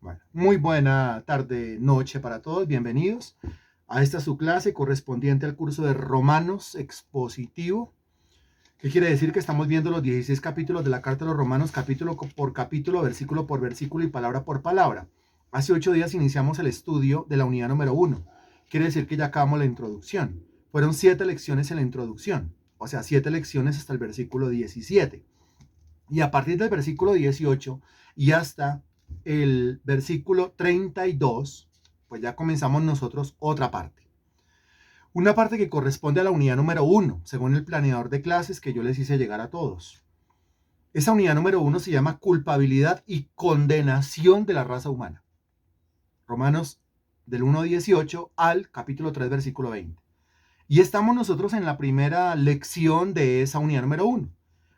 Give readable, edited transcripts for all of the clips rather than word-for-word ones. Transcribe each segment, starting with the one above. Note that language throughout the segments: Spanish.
Bueno, muy buena tarde, noche para todos. Bienvenidos a esta su clase correspondiente al curso de Romanos expositivo. ¿Qué quiere decir? Que estamos viendo los 16 capítulos de la Carta de los Romanos, capítulo por capítulo, versículo por versículo y palabra por palabra. Hace 8 días iniciamos el estudio de la unidad número 1. Quiere decir que ya acabamos la introducción. Fueron 7 lecciones en la introducción, o sea, 7 lecciones hasta el versículo 17. Y a partir del versículo 18 y hasta el versículo 32, pues ya comenzamos nosotros otra parte. Una parte que corresponde a la unidad número 1, según el planeador de clases que yo les hice llegar a todos. Esa unidad número 1 se llama culpabilidad y condenación de la raza humana. Romanos del 1:18 al capítulo 3, versículo 20. Y estamos nosotros en la primera lección de esa unidad número 1.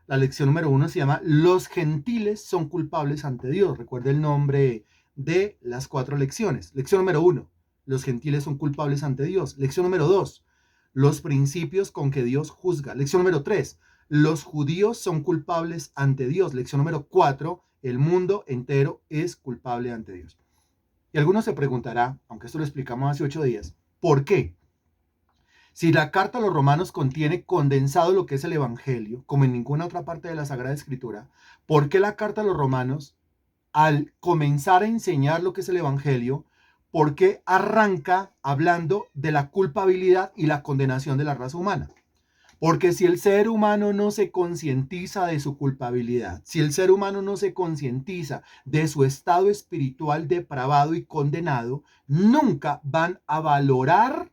La lección número 1 se llama Los gentiles son culpables ante Dios. Recuerde el nombre de las 4 lecciones. Lección número 1, los gentiles son culpables ante Dios. Lección número 2, los principios con que Dios juzga. Lección número 3, los judíos son culpables ante Dios. Lección número 4, el mundo entero es culpable ante Dios. Y alguno se preguntará, aunque esto lo explicamos hace 8 días, ¿por qué? Si la carta a los romanos contiene condensado lo que es el Evangelio, como en ninguna otra parte de la Sagrada Escritura, ¿por qué la carta a los romanos, al comenzar a enseñar lo que es el Evangelio, por qué arranca hablando de la culpabilidad y la condenación de la raza humana? Porque si el ser humano no se concientiza de su culpabilidad, si el ser humano no se concientiza de su estado espiritual depravado y condenado, nunca van a valorar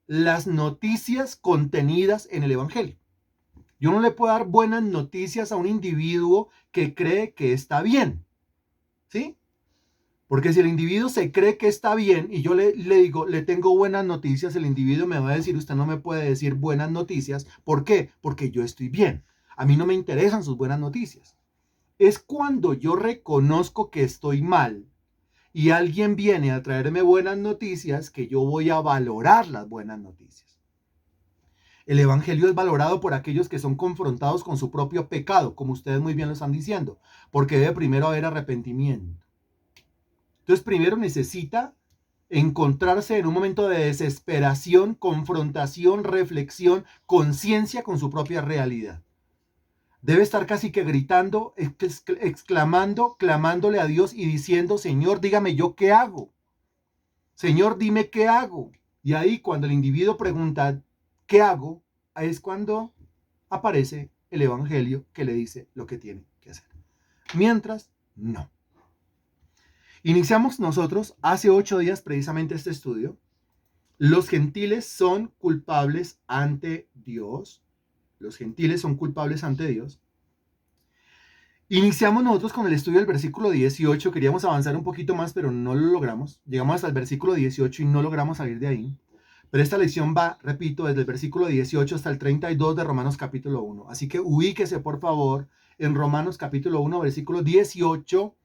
las noticias contenidas en el Evangelio. Yo no le puedo dar buenas noticias a un individuo que cree que está bien, ¿sí? Porque si el individuo se cree que está bien y yo le digo, le tengo buenas noticias, el individuo me va a decir, usted no me puede decir buenas noticias. ¿Por qué? Porque yo estoy bien. A mí no me interesan sus buenas noticias. Es cuando yo reconozco que estoy mal y alguien viene a traerme buenas noticias que yo voy a valorar las buenas noticias. El Evangelio es valorado por aquellos que son confrontados con su propio pecado, como ustedes muy bien lo están diciendo, porque debe primero haber arrepentimiento. Entonces, primero necesita encontrarse en un momento de desesperación, confrontación, reflexión, conciencia con su propia realidad. Debe estar casi que gritando, exclamando, clamándole a Dios y diciendo, Señor, dígame yo qué hago. Señor, dime qué hago. Y ahí cuando el individuo pregunta, ¿qué hago? Ahí es cuando aparece el Evangelio que le dice lo que tiene que hacer. Mientras, no. Iniciamos nosotros hace 8 días precisamente este estudio. Los gentiles son culpables ante Dios. Los gentiles son culpables ante Dios. Iniciamos nosotros con el estudio del versículo 18. Queríamos avanzar un poquito más, pero no lo logramos. Llegamos hasta el versículo 18 y no logramos salir de ahí. Pero esta lección va, repito, desde el versículo 18 hasta el 32 de Romanos capítulo 1. Así que ubíquese, por favor, en Romanos capítulo 1, versículo 18.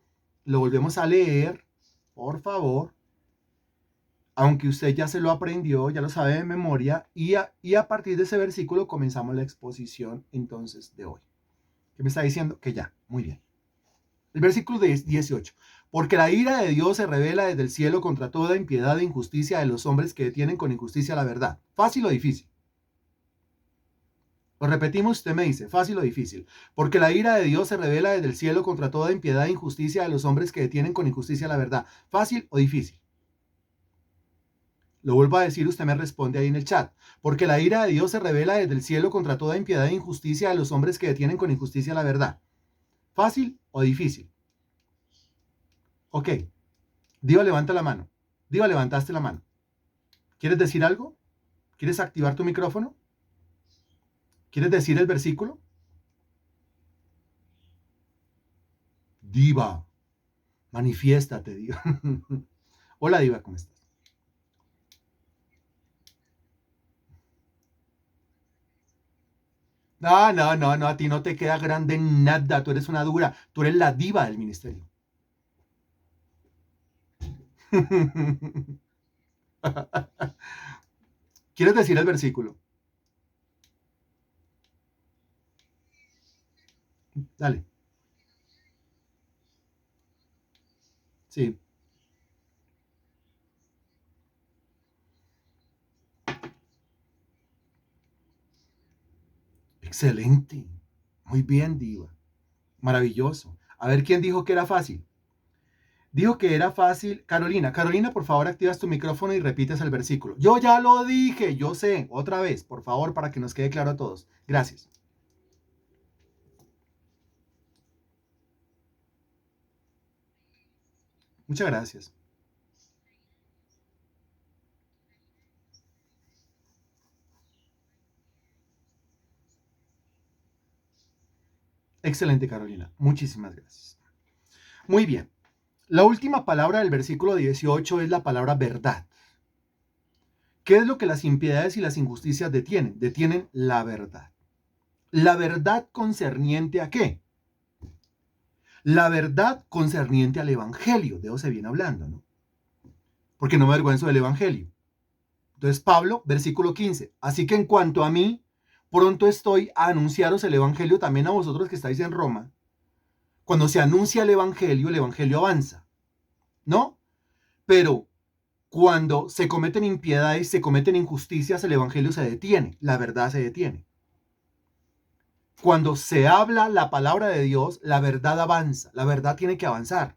Lo volvemos a leer, por favor. Aunque usted ya se lo aprendió, ya lo sabe de memoria. Y a partir de ese versículo comenzamos la exposición entonces de hoy. ¿Qué me está diciendo? Que ya, muy bien. El versículo 18. Porque la ira de Dios se revela desde el cielo contra toda impiedad e injusticia de los hombres que detienen con injusticia la verdad. ¿Fácil o difícil? Lo repetimos, usted me dice, fácil o difícil. Porque la ira de Dios se revela desde el cielo contra toda impiedad e injusticia de los hombres que detienen con injusticia la verdad. ¿Fácil o difícil? Lo vuelvo a decir, usted me responde ahí en el chat. Porque la ira de Dios se revela desde el cielo contra toda impiedad e injusticia de los hombres que detienen con injusticia la verdad. ¿Fácil o difícil? Ok. Diva, levanta la mano. Diva, levantaste la mano. ¿Quieres decir algo? ¿Quieres activar tu micrófono? ¿Quieres decir el versículo? Diva, manifiéstate, Diva. Hola, Diva, ¿cómo estás? No, no, no, no, a ti no te queda grande nada. Tú eres una dura. Tú eres la diva del ministerio. ¿Quieres decir el versículo? Dale. Sí. Excelente. Muy bien, Diva. Maravilloso. A ver, ¿quién dijo que era fácil? Dijo que era fácil. Carolina, Carolina, por favor, activas tu micrófono y repites el versículo. Yo ya lo dije, yo sé. Otra vez, por favor, para que nos quede claro a todos. Gracias. Muchas gracias. Excelente, Carolina. Muchísimas gracias. Muy bien. La última palabra del versículo 18 es la palabra verdad. ¿Qué es lo que las impiedades y las injusticias detienen? Detienen la verdad. ¿La verdad concerniente a qué? La verdad concerniente al evangelio. De eso se viene hablando, ¿no? Porque no me avergüenzo del evangelio. Entonces, Pablo, versículo 15. Así que en cuanto a mí, pronto estoy a anunciaros el evangelio también a vosotros que estáis en Roma. Cuando se anuncia el evangelio avanza, ¿no? Pero cuando se cometen impiedades, se cometen injusticias, el evangelio se detiene, la verdad se detiene. Cuando se habla la palabra de Dios, la verdad avanza, la verdad tiene que avanzar.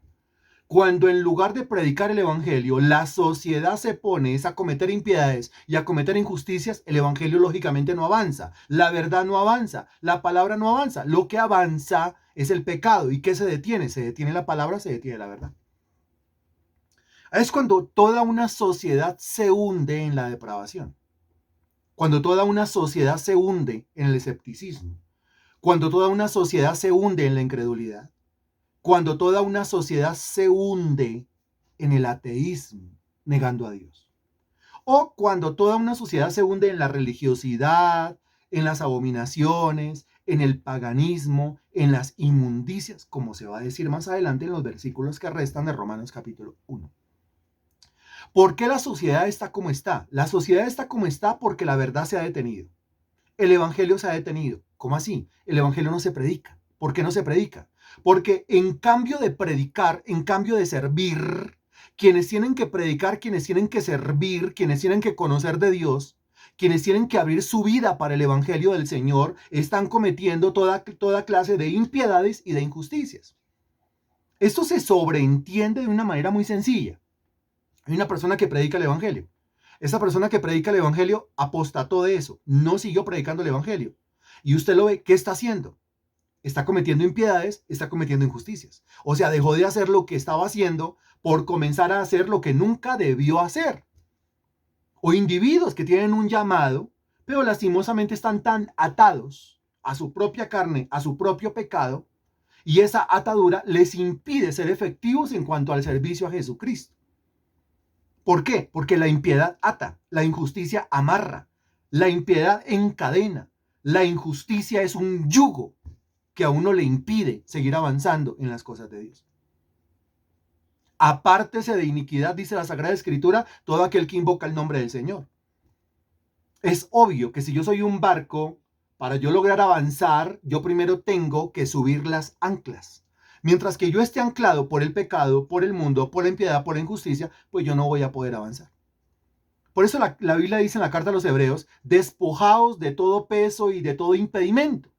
Cuando en lugar de predicar el evangelio, la sociedad se pone a cometer impiedades y a cometer injusticias, el evangelio lógicamente no avanza, la verdad no avanza, la palabra no avanza. Lo que avanza es el pecado. ¿Y qué se detiene? Se detiene la palabra, se detiene la verdad. Es cuando toda una sociedad se hunde en la depravación, cuando toda una sociedad se hunde en el escepticismo, cuando toda una sociedad se hunde en la incredulidad, cuando toda una sociedad se hunde en el ateísmo, negando a Dios. O cuando toda una sociedad se hunde en la religiosidad, en las abominaciones, en el paganismo, en las inmundicias, como se va a decir más adelante en los versículos que restan de Romanos capítulo 1. ¿Por qué la sociedad está como está? La sociedad está como está porque la verdad se ha detenido. El evangelio se ha detenido. ¿Cómo así? El evangelio no se predica. ¿Por qué no se predica? Porque en cambio de predicar, en cambio de servir, quienes tienen que predicar, quienes tienen que servir, quienes tienen que conocer de Dios, quienes tienen que abrir su vida para el evangelio del Señor, están cometiendo toda clase de impiedades y de injusticias. Esto se sobreentiende de una manera muy sencilla. Hay una persona que predica el evangelio. Esa persona que predica el evangelio apostató de eso, no siguió predicando el evangelio. Y usted lo ve, ¿qué está haciendo? Está cometiendo impiedades, está cometiendo injusticias. O sea, dejó de hacer lo que estaba haciendo por comenzar a hacer lo que nunca debió hacer. O individuos que tienen un llamado, pero lastimosamente están tan atados a su propia carne, a su propio pecado, y esa atadura les impide ser efectivos en cuanto al servicio a Jesucristo. ¿Por qué? Porque la impiedad ata, la injusticia amarra, la impiedad encadena, la injusticia es un yugo que a uno le impide seguir avanzando en las cosas de Dios. Apártese de iniquidad, dice la Sagrada Escritura, todo aquel que invoca el nombre del Señor. Es obvio que si yo soy un barco, para yo lograr avanzar, yo primero tengo que subir las anclas. Mientras que yo esté anclado por el pecado, por el mundo, por la impiedad, por la injusticia, pues yo no voy a poder avanzar. Por eso la Biblia dice en la carta a los Hebreos, despojaos de todo peso y de todo impedimento.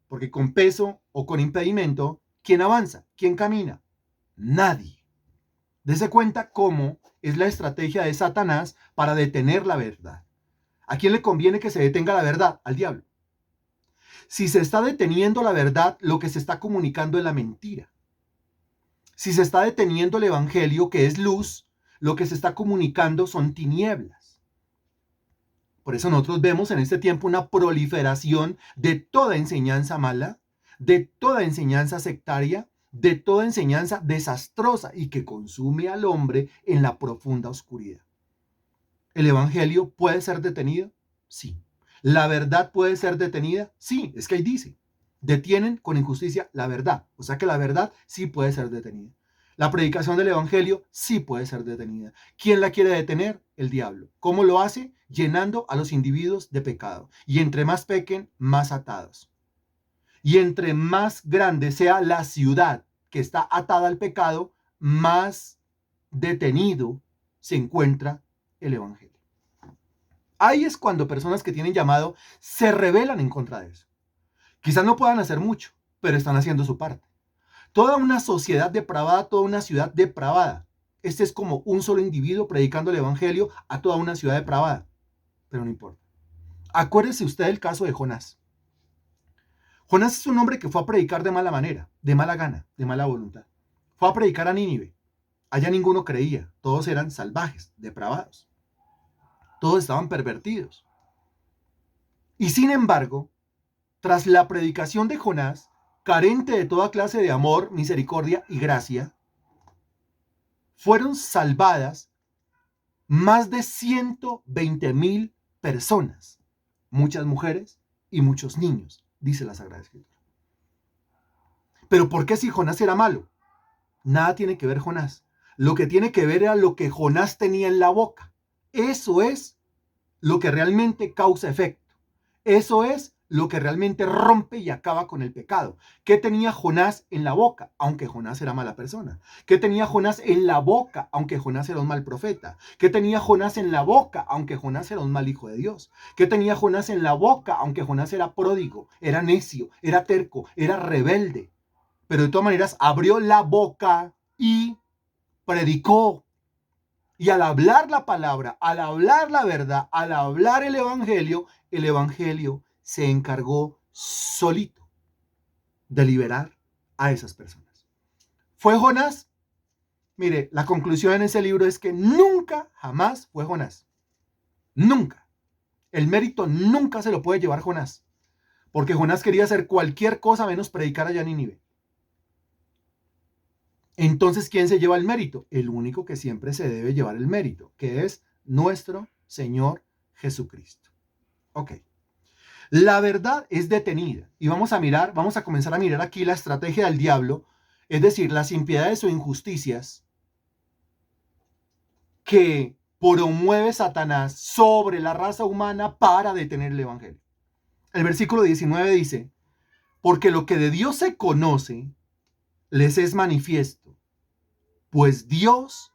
Porque con peso o con impedimento, ¿quién avanza? ¿Quién camina? Nadie. Dese cuenta cómo es la estrategia de Satanás para detener la verdad. ¿A quién le conviene que se detenga la verdad? Al diablo. Si se está deteniendo la verdad, lo que se está comunicando es la mentira. Si se está deteniendo el evangelio, que es luz, lo que se está comunicando son tinieblas. Por eso nosotros vemos en este tiempo una proliferación de toda enseñanza mala, de toda enseñanza sectaria, de toda enseñanza desastrosa y que consume al hombre en la profunda oscuridad. ¿El evangelio puede ser detenido? Sí. ¿La verdad puede ser detenida? Sí, es que ahí dice, detienen con injusticia la verdad. O sea que la verdad sí puede ser detenida. La predicación del evangelio sí puede ser detenida. ¿Quién la quiere detener? El diablo. ¿Cómo lo hace? Llenando a los individuos de pecado. Y entre más pequen, más atados. Y entre más grande sea la ciudad que está atada al pecado, más detenido se encuentra el evangelio. Ahí es cuando personas que tienen llamado se rebelan en contra de eso. Quizás no puedan hacer mucho, pero están haciendo su parte. Toda una sociedad depravada, toda una ciudad depravada. Este es como un solo individuo predicando el evangelio a toda una ciudad depravada. Pero no importa. Acuérdese usted del caso de Jonás. Jonás es un hombre que fue a predicar de mala manera, de mala gana, de mala voluntad. Fue a predicar a Nínive. Allá ninguno creía. Todos eran salvajes, depravados. Todos estaban pervertidos. Y sin embargo, tras la predicación de Jonás, carente de toda clase de amor, misericordia y gracia, fueron salvadas más de 120,000 personas, muchas mujeres y muchos niños, dice la Sagrada Escritura. Pero ¿por qué si Jonás era malo? Nada tiene que ver Jonás. Lo que tiene que ver era lo que Jonás tenía en la boca. Eso es lo que realmente causa efecto. Eso es lo que realmente rompe y acaba con el pecado. ¿Qué tenía Jonás en la boca? Aunque Jonás era mala persona. ¿Qué tenía Jonás en la boca? Aunque Jonás era un mal profeta. ¿Qué tenía Jonás en la boca? Aunque Jonás era un mal hijo de Dios. ¿Qué tenía Jonás en la boca? Aunque Jonás era pródigo, era necio, era terco, era rebelde. Pero de todas maneras abrió la boca y predicó. Y al hablar la palabra, al hablar la verdad, al hablar el evangelio se encargó solito de liberar a esas personas. ¿Fue Jonás? Mire, la conclusión en ese libro es que nunca, jamás fue Jonás. Nunca. El mérito nunca se lo puede llevar Jonás. Porque Jonás quería hacer cualquier cosa menos predicar allá en Nínive. Entonces, ¿quién se lleva el mérito? El único que siempre se debe llevar el mérito, que es nuestro Señor Jesucristo. Ok. La verdad es detenida y vamos a comenzar a mirar aquí la estrategia del diablo, es decir, las impiedades o injusticias que promueve Satanás sobre la raza humana para detener el evangelio. El versículo 19 dice, porque lo que de Dios se conoce les es manifiesto, pues Dios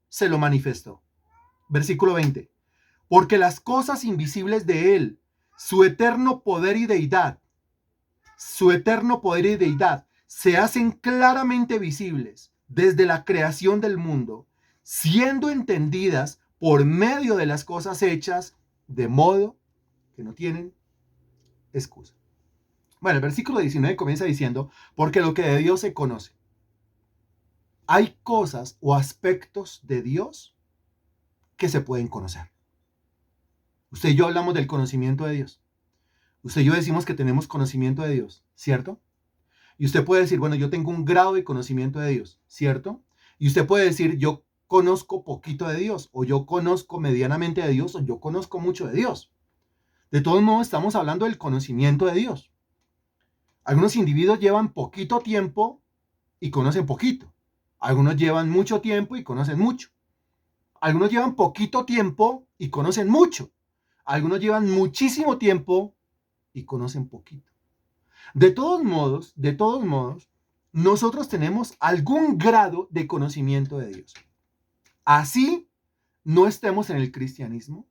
se lo manifestó. Versículo 20, porque las cosas invisibles de Él, su eterno poder y deidad, se hacen claramente visibles desde la creación del mundo, siendo entendidas por medio de las cosas hechas, de modo que no tienen excusa. Bueno, el versículo 19 comienza diciendo, porque lo que de Dios se conoce. Hay cosas o aspectos de Dios que se pueden conocer. Usted y yo hablamos del conocimiento de Dios. Usted y yo decimos que tenemos conocimiento de Dios, ¿cierto? Y usted puede decir, bueno, yo tengo un grado de conocimiento de Dios, ¿cierto? Y usted puede decir, yo conozco poquito de Dios, o yo conozco medianamente de Dios, o yo conozco mucho de Dios. De todos modos, estamos hablando del conocimiento de Dios. Algunos individuos llevan poquito tiempo y conocen poquito. Algunos llevan mucho tiempo y conocen mucho. Algunos llevan poquito tiempo y conocen mucho. Algunos llevan muchísimo tiempo y conocen poquito. De todos modos, nosotros tenemos algún grado de conocimiento de Dios. Así no estemos en el cristianismo,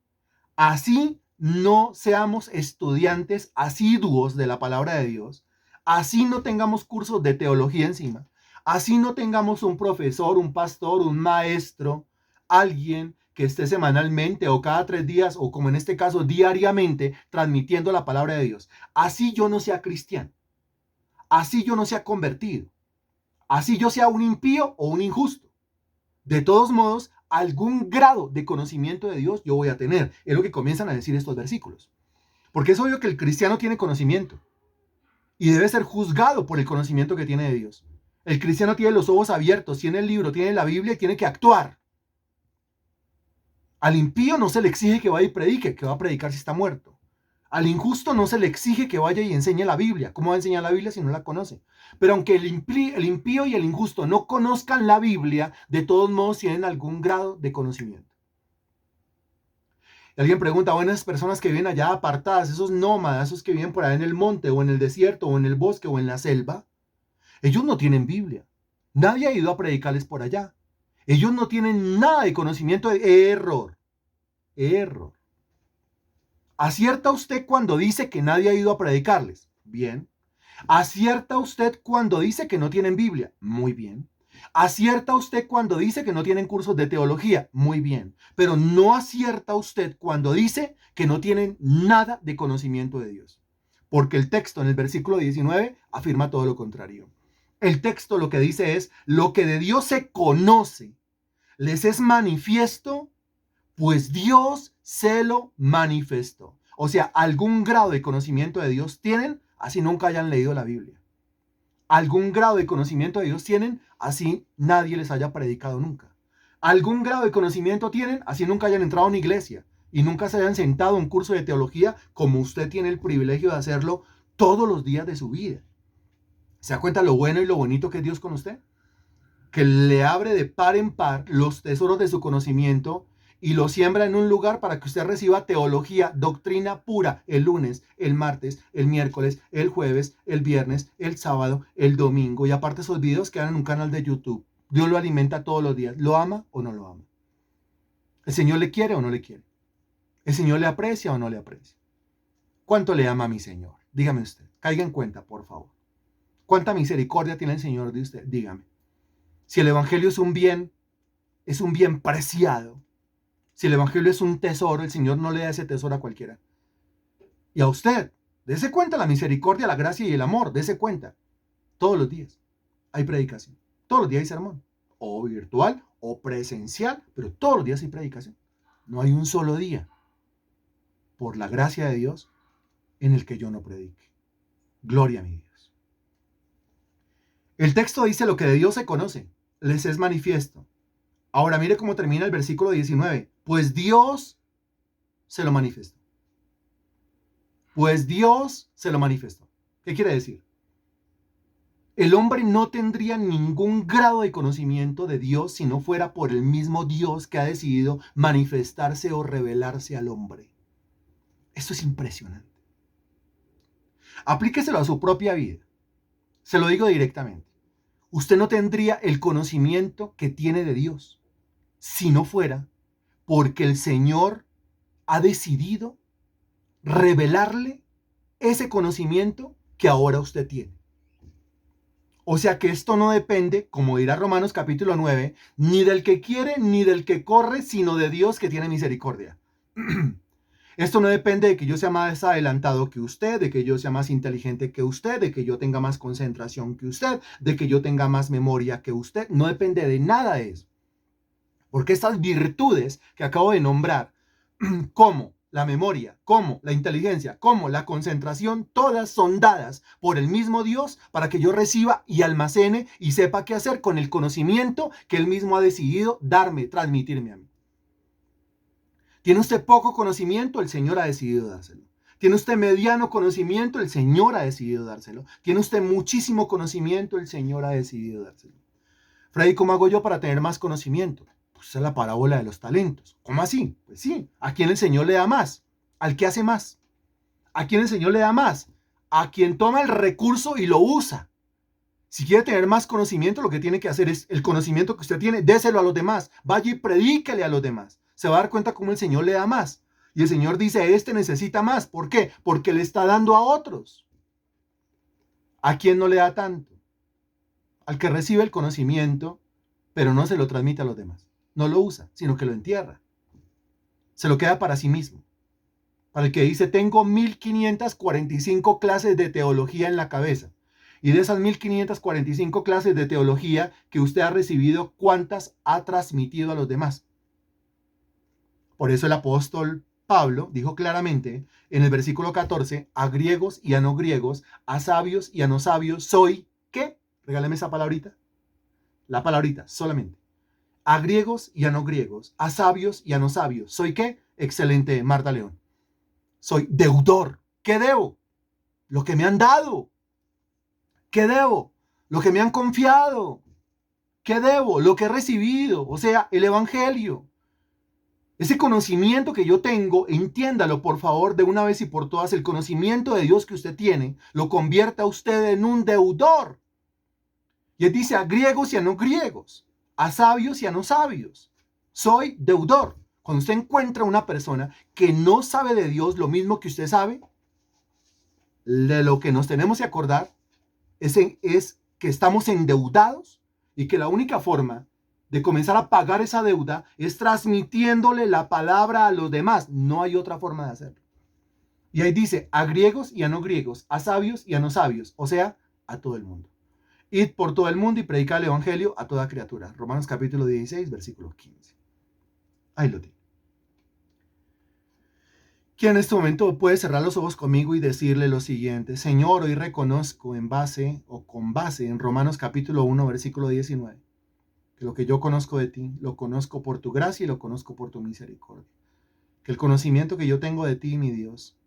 así no seamos estudiantes asiduos de la palabra de Dios, así no tengamos cursos de teología encima, así no tengamos un profesor, un pastor, un maestro, alguien que esté semanalmente o cada 3 días o como en este caso diariamente transmitiendo la palabra de Dios. Así yo no sea cristiano, así yo no sea convertido, así yo sea un impío o un injusto. De todos modos, algún grado de conocimiento de Dios yo voy a tener. Es lo que comienzan a decir estos versículos. Porque es obvio que el cristiano tiene conocimiento y debe ser juzgado por el conocimiento que tiene de Dios. El cristiano tiene los ojos abiertos, tiene el libro, tiene la Biblia y tiene que actuar. Al impío no se le exige que vaya y predique, que va a predicar si está muerto. Al injusto no se le exige que vaya y enseñe la Biblia. ¿Cómo va a enseñar la Biblia si no la conoce? Pero aunque el impío y el injusto no conozcan la Biblia, de todos modos tienen algún grado de conocimiento. Y alguien pregunta, bueno, esas personas que viven allá apartadas, esos nómadas, esos que viven por allá en el monte o en el desierto o en el bosque o en la selva, ellos no tienen Biblia. Nadie ha ido a predicarles por allá. Ellos no tienen nada de conocimiento de error. ¿Acierta usted cuando dice que nadie ha ido a predicarles? Bien. ¿Acierta usted cuando dice que no tienen Biblia? Muy bien. ¿Acierta usted cuando dice que no tienen cursos de teología? Muy bien. Pero no acierta usted cuando dice que no tienen nada de conocimiento de Dios. Porque el texto en el versículo 19 afirma todo lo contrario. El texto lo que dice es, lo que de Dios se conoce, les es manifiesto, pues Dios se lo manifestó. O sea, algún grado de conocimiento de Dios tienen, así nunca hayan leído la Biblia. Algún grado de conocimiento de Dios tienen, así nadie les haya predicado nunca. Algún grado de conocimiento tienen, así nunca hayan entrado a una iglesia y nunca se hayan sentado en un curso de teología como usted tiene el privilegio de hacerlo todos los días de su vida. ¿Se da cuenta lo bueno y lo bonito que es Dios con usted? Que le abre de par en par los tesoros de su conocimiento y lo siembra en un lugar para que usted reciba teología, doctrina pura el lunes, el martes, el miércoles, el jueves, el viernes, el sábado, el domingo. Y aparte esos videos quedan en un canal de YouTube. Dios lo alimenta todos los días. ¿Lo ama o no lo ama? ¿El Señor le quiere o no le quiere? ¿El Señor le aprecia o no le aprecia? ¿Cuánto le ama a mi Señor? Dígame usted. Caiga en cuenta, por favor. ¿Cuánta misericordia tiene el Señor de usted? Dígame. Si el Evangelio es un bien preciado. Si el Evangelio es un tesoro, el Señor no le da ese tesoro a cualquiera. Y a usted, dése cuenta la misericordia, la gracia y el amor, dése cuenta. Todos los días hay predicación. Todos los días hay sermón. O virtual o presencial, pero todos los días hay predicación. No hay un solo día, por la gracia de Dios, en el que yo no predique. Gloria a mi Dios. El texto dice lo que de Dios se conoce, les es manifiesto. Ahora mire cómo termina el versículo 19. Pues Dios se lo manifestó. Pues Dios se lo manifestó. ¿Qué quiere decir? El hombre no tendría ningún grado de conocimiento de Dios si no fuera por el mismo Dios que ha decidido manifestarse o revelarse al hombre. Esto es impresionante. Aplíqueselo a su propia vida. Se lo digo directamente. Usted no tendría el conocimiento que tiene de Dios si no fuera porque el Señor ha decidido revelarle ese conocimiento que ahora usted tiene. O sea que esto no depende, como dirá Romanos capítulo 9, ni del que quiere ni del que corre, sino de Dios que tiene misericordia. Esto no depende de que yo sea más adelantado que usted, de que yo sea más inteligente que usted, de que yo tenga más concentración que usted, de que yo tenga más memoria que usted. No depende de nada de eso. Porque estas virtudes que acabo de nombrar, como la memoria, como la inteligencia, como la concentración, todas son dadas por el mismo Dios para que yo reciba y almacene y sepa qué hacer con el conocimiento que Él mismo ha decidido darme, transmitirme a mí. ¿Tiene usted poco conocimiento? El Señor ha decidido dárselo. ¿Tiene usted mediano conocimiento? El Señor ha decidido dárselo. ¿Tiene usted muchísimo conocimiento? El Señor ha decidido dárselo. Freddy, ¿cómo hago yo para tener más conocimiento? Pues es la parábola de los talentos. ¿Cómo así? Pues sí. ¿A quién el Señor le da más? Al que hace más. ¿A quién el Señor le da más? A quien toma el recurso y lo usa. Si quiere tener más conocimiento, lo que tiene que hacer es el conocimiento que usted tiene, déselo a los demás. Vaya y predíquele a los demás. Se va a dar cuenta cómo el Señor le da más. Y el Señor dice, este necesita más. ¿Por qué? Porque le está dando a otros. ¿A quién no le da tanto? Al que recibe el conocimiento, pero no se lo transmite a los demás. No lo usa, sino que lo entierra. Se lo queda para sí mismo. Para el que dice, tengo 1545 clases de teología en la cabeza. Y de esas 1545 clases de teología que usted ha recibido, ¿cuántas ha transmitido a los demás? Por eso el apóstol Pablo dijo claramente en el versículo 14, a griegos y a no griegos, a sabios y a no sabios, soy, ¿qué? Regáleme esa palabrita. La palabrita, solamente. A griegos y a no griegos, a sabios y a no sabios. ¿Soy qué? Excelente, Marta León. Soy deudor. ¿Qué debo? Lo que me han dado. ¿Qué debo? Lo que me han confiado. ¿Qué debo? Lo que he recibido. O sea, el evangelio. Ese conocimiento que yo tengo, entiéndalo por favor de una vez y por todas, el conocimiento de Dios que usted tiene, lo convierta a usted en un deudor. Y él dice a griegos y a no griegos, a sabios y a no sabios. Soy deudor. Cuando usted encuentra una persona que no sabe de Dios lo mismo que usted sabe, de lo que nos tenemos que acordar es que estamos endeudados y que la única forma de comenzar a pagar esa deuda es transmitiéndole la palabra a los demás. No hay otra forma de hacerlo. Y ahí dice, a griegos y a no griegos, a sabios y a no sabios, o sea, a todo el mundo. Id por todo el mundo y predica el evangelio a toda criatura. Romanos capítulo 16, versículo 15. Ahí lo tiene. ¿Quién en este momento puede cerrar los ojos conmigo y decirle lo siguiente? Señor, hoy reconozco en base o con base en Romanos capítulo 1, versículo 19, que lo que yo conozco de ti, lo conozco por tu gracia y lo conozco por tu misericordia. Que el conocimiento que yo tengo de ti, mi Dios,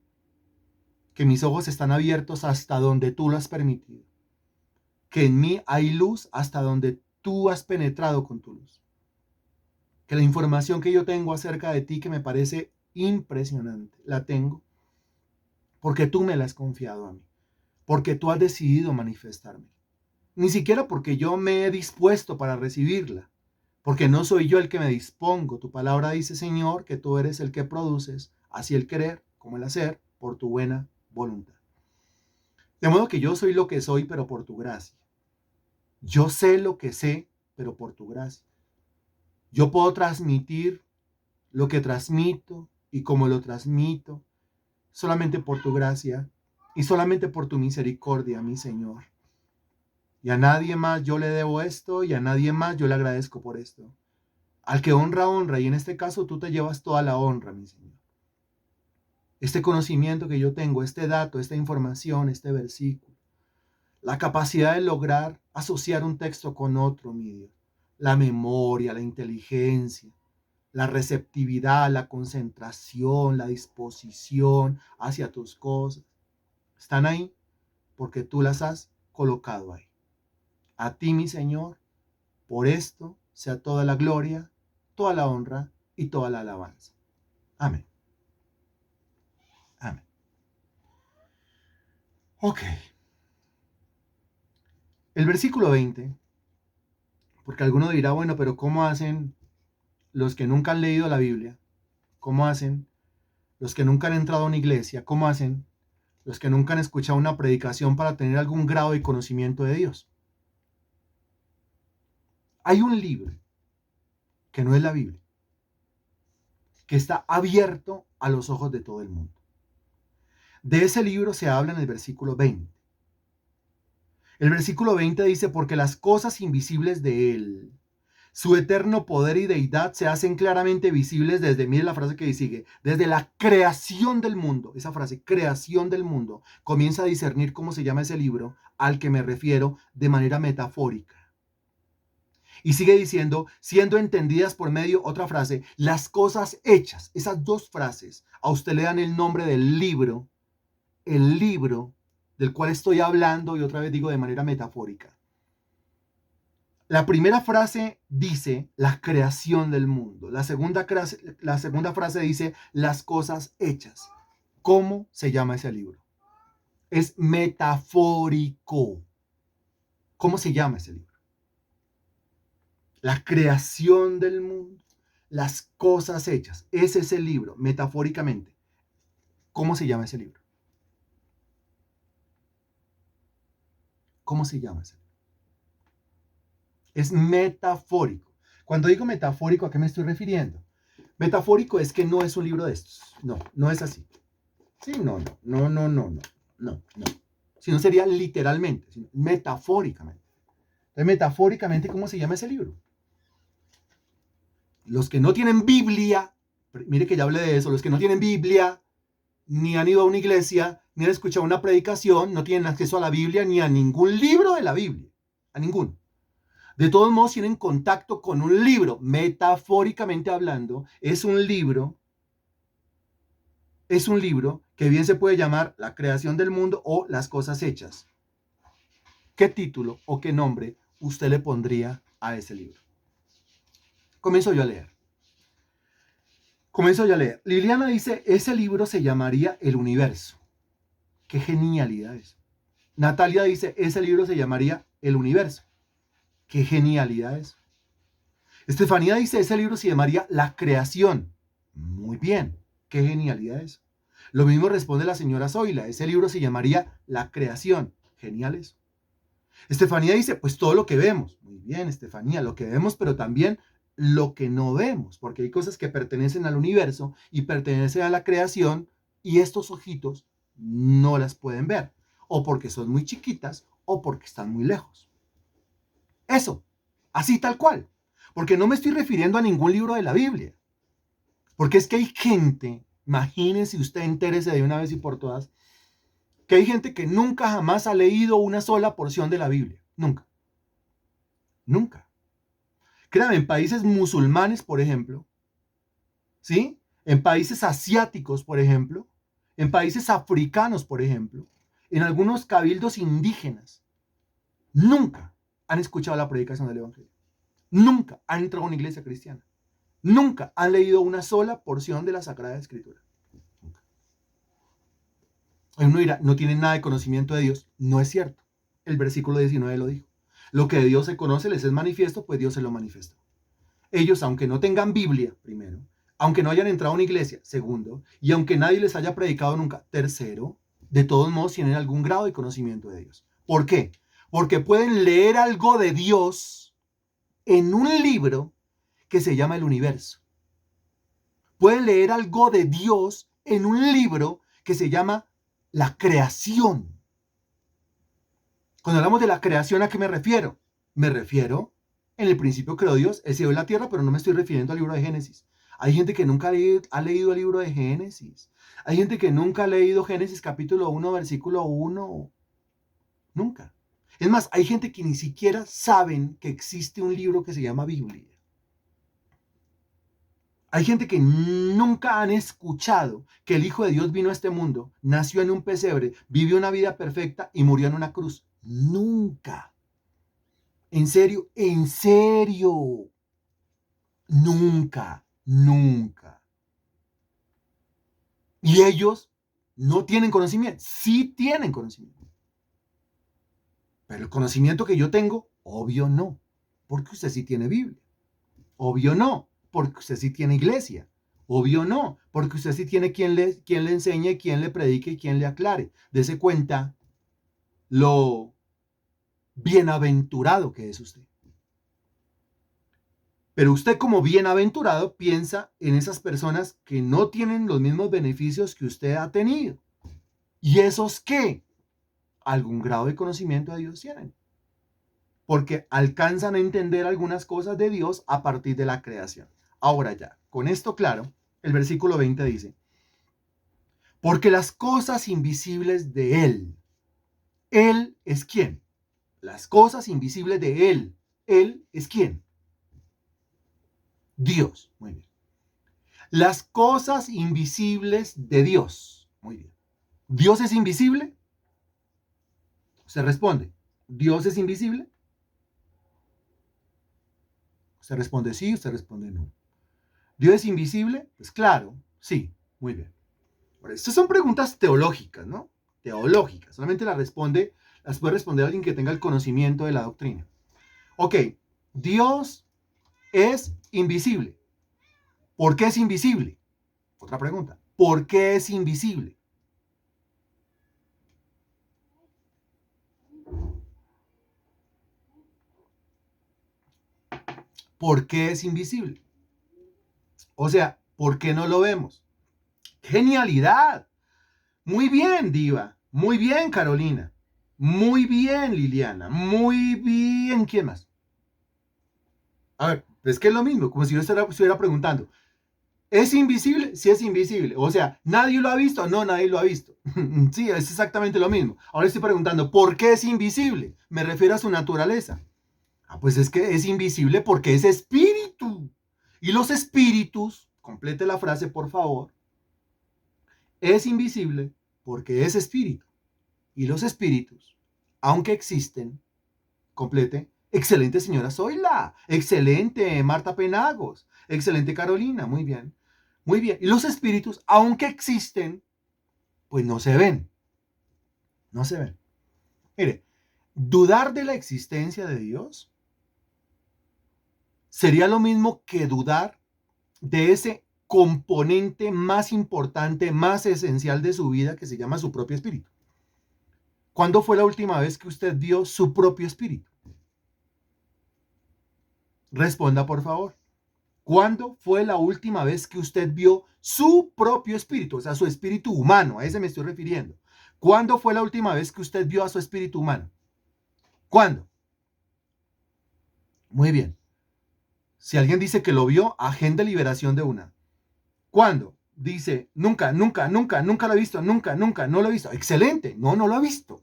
que mis ojos están abiertos hasta donde tú lo has permitido. Que en mí hay luz hasta donde tú has penetrado con tu luz. Que la información que yo tengo acerca de ti, que me parece impresionante, la tengo porque tú me la has confiado a mí, porque tú has decidido manifestarme. Ni siquiera porque yo me he dispuesto para recibirla, porque no soy yo el que me dispongo. Tu palabra dice, Señor, que tú eres el que produces, así el querer como el hacer, por tu buena voluntad. De modo que yo soy lo que soy, pero por tu gracia. Yo sé lo que sé, pero por tu gracia. Yo puedo transmitir lo que transmito y como lo transmito, solamente por tu gracia y solamente por tu misericordia, mi Señor. Y a nadie más yo le debo esto y a nadie más yo le agradezco por esto. Al que honra, honra, y en este caso tú te llevas toda la honra, mi Señor. Este conocimiento que yo tengo, este dato, esta información, este versículo, la capacidad de lograr asociar un texto con otro, mi Dios, la memoria, la inteligencia, la receptividad, la concentración, la disposición hacia tus cosas, están ahí porque tú las has colocado ahí. A ti, mi Señor, por esto sea toda la gloria, toda la honra y toda la alabanza. Amén. Amén. Ok. El versículo 20, porque alguno dirá, bueno, pero ¿cómo hacen los que nunca han leído la Biblia? ¿Cómo hacen los que nunca han entrado a una iglesia? ¿Cómo hacen los que nunca han escuchado una predicación para tener algún grado de conocimiento de Dios? Hay un libro que no es la Biblia, que está abierto a los ojos de todo el mundo. De ese libro se habla en el versículo 20. El versículo 20 dice, porque las cosas invisibles de Él, su eterno poder y deidad se hacen claramente visibles desde, mire la frase que sigue, desde la creación del mundo. Esa frase, creación del mundo, comienza a discernir cómo se llama ese libro al que me refiero de manera metafórica. Y sigue diciendo, siendo entendidas por medio, otra frase, las cosas hechas. Esas dos frases a usted le dan el nombre del libro, el libro del cual estoy hablando, y otra vez digo de manera metafórica. La primera frase dice la creación del mundo. La segunda frase dice las cosas hechas. ¿Cómo se llama ese libro? Es metafórico. ¿Cómo se llama ese libro? La creación del mundo, las cosas hechas. Ese es el libro, metafóricamente. ¿Cómo se llama ese libro? ¿Cómo se llama ese libro? Es metafórico. Cuando digo metafórico, ¿a qué me estoy refiriendo? Metafórico es que no es un libro de estos. No, no es así. Sí, no. Si no sería literalmente, sino metafóricamente. Entonces, metafóricamente, ¿cómo se llama ese libro? Los que no tienen Biblia, mire que ya hablé de eso, los que no tienen Biblia, ni han ido a una iglesia, ni han escuchado una predicación, no tienen acceso a la Biblia, ni a ningún libro de la Biblia, a ninguno. De todos modos, tienen contacto con un libro, metafóricamente hablando, es un libro que bien se puede llamar La creación del mundo o Las cosas hechas. ¿Qué título o qué nombre usted le pondría a ese libro? Comienzo yo a leer. Liliana dice, ese libro se llamaría El Universo. ¡Qué genialidad es! Natalia dice, ese libro se llamaría El Universo. ¡Qué genialidad es! Estefanía dice, ese libro se llamaría La Creación. Muy bien, qué genialidad es. Lo mismo responde la señora Zoila, ese libro se llamaría La Creación. Genial eso. Estefanía dice, pues todo lo que vemos. Muy bien, Estefanía, lo que vemos, pero también lo que no vemos, porque hay cosas que pertenecen al universo y pertenecen a la creación y estos ojitos no las pueden ver, o porque son muy chiquitas o porque están muy lejos. Eso, así tal cual, porque no me estoy refiriendo a ningún libro de la Biblia, porque es que hay gente, imagínese usted, entérese de una vez y por todas, que hay gente que nunca jamás ha leído una sola porción de la Biblia, nunca, nunca. Créame, en países musulmanes, por ejemplo, ¿sí? En países asiáticos, por ejemplo, en países africanos, por ejemplo, en algunos cabildos indígenas, nunca han escuchado la predicación del Evangelio. Nunca han entrado a una iglesia cristiana. Nunca han leído una sola porción de la Sagrada Escritura. Nunca. Uno dirá, no tienen nada de conocimiento de Dios. No es cierto. El versículo 19 lo dijo. Lo que de Dios se conoce les es manifiesto, pues Dios se lo manifestó. Ellos, aunque no tengan Biblia, primero, aunque no hayan entrado a una iglesia, segundo, y aunque nadie les haya predicado nunca, tercero, de todos modos tienen algún grado de conocimiento de Dios. ¿Por qué? Porque pueden leer algo de Dios en un libro que se llama El Universo. Pueden leer algo de Dios en un libro que se llama La Creación. Cuando hablamos de la creación, ¿a qué me refiero? Me refiero, en el principio creó Dios el cielo y la tierra, pero no me estoy refiriendo al libro de Génesis. Hay gente que nunca ha leído el libro de Génesis. Hay gente que nunca ha leído Génesis capítulo 1, versículo 1. Nunca. Es más, hay gente que ni siquiera saben que existe un libro que se llama Biblia. Hay gente que nunca han escuchado que el Hijo de Dios vino a este mundo, nació en un pesebre, vivió una vida perfecta y murió en una cruz. Nunca. En serio, en serio. Nunca, nunca. Y ellos no tienen conocimiento. Sí tienen conocimiento. Pero el conocimiento que yo tengo, obvio no. Porque usted sí tiene Biblia. Obvio no. Porque usted sí tiene iglesia. Obvio no. Porque usted sí tiene quien le enseñe, quien le predique y quien le aclare. Dese cuenta lo bienaventurado que es usted. Pero usted como bienaventurado piensa en esas personas que no tienen los mismos beneficios que usted ha tenido. ¿Y esos qué? Algún grado de conocimiento de Dios tienen. Porque alcanzan a entender algunas cosas de Dios a partir de la creación. Ahora ya, con esto claro, el versículo 20 dice, porque las cosas invisibles de Él es ¿quién? Las cosas invisibles de Él es ¿quién? Dios. Muy bien. Las cosas invisibles de Dios. Muy bien. ¿Dios es invisible? Se responde. ¿Dios es invisible? Usted responde sí, usted responde no. ¿Dios es invisible? Pues claro, sí. Muy bien. Ahora, estas son preguntas teológicas, ¿no? Teológicas. Solamente las puede responder alguien que tenga el conocimiento de la doctrina. Ok, Dios es invisible. ¿Por qué es invisible? Otra pregunta. ¿Por qué es invisible? ¿Por qué es invisible? O sea, ¿por qué no lo vemos? ¡Genialidad! Muy bien, Diva. Muy bien, Carolina. Muy bien, Liliana. Muy bien. ¿Quién más? A ver, es que es lo mismo, como si yo estuviera preguntando. ¿Es invisible? Sí es invisible. O sea, ¿nadie lo ha visto? No, nadie lo ha visto. Sí, es exactamente lo mismo. Ahora estoy preguntando, ¿por qué es invisible? Me refiero a su naturaleza. Ah, pues es que es invisible porque es espíritu. Y los espíritus, complete la frase por favor, es invisible porque es espíritu. Y los espíritus, aunque existen, complete, excelente señora Zoila, excelente Marta Penagos, excelente Carolina, muy bien, muy bien. Y los espíritus, aunque existen, pues no se ven, no se ven. Mire, dudar de la existencia de Dios sería lo mismo que dudar de ese componente más importante, más esencial de su vida que se llama su propio espíritu. ¿Cuándo fue la última vez que usted vio su propio espíritu? Responda, por favor. ¿Cuándo fue la última vez que usted vio su propio espíritu? O sea, su espíritu humano, a ese me estoy refiriendo. ¿Cuándo fue la última vez que usted vio a su espíritu humano? ¿Cuándo? Muy bien. Si alguien dice que lo vio, agenda liberación de una. ¿Cuándo? Dice, nunca, nunca, nunca, nunca lo he visto, nunca, nunca, no lo he visto. Excelente. No, no lo ha visto.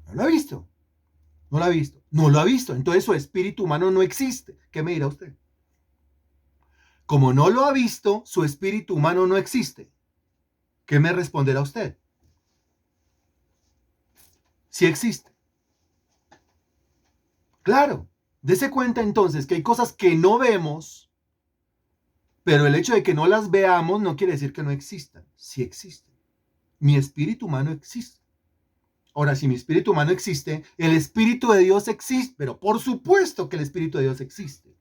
No lo ha visto. No lo ha visto. No lo ha visto. Entonces su espíritu humano no existe. ¿Qué me dirá usted? Como no lo ha visto, su espíritu humano no existe. ¿Qué me responderá usted? Sí existe. Claro. Dese cuenta entonces que hay cosas que no vemos, pero el hecho de que no las veamos no quiere decir que no existan. Sí existen. Mi espíritu humano existe. Ahora, si mi espíritu humano existe, el espíritu de Dios existe, pero por supuesto que el espíritu de Dios existe.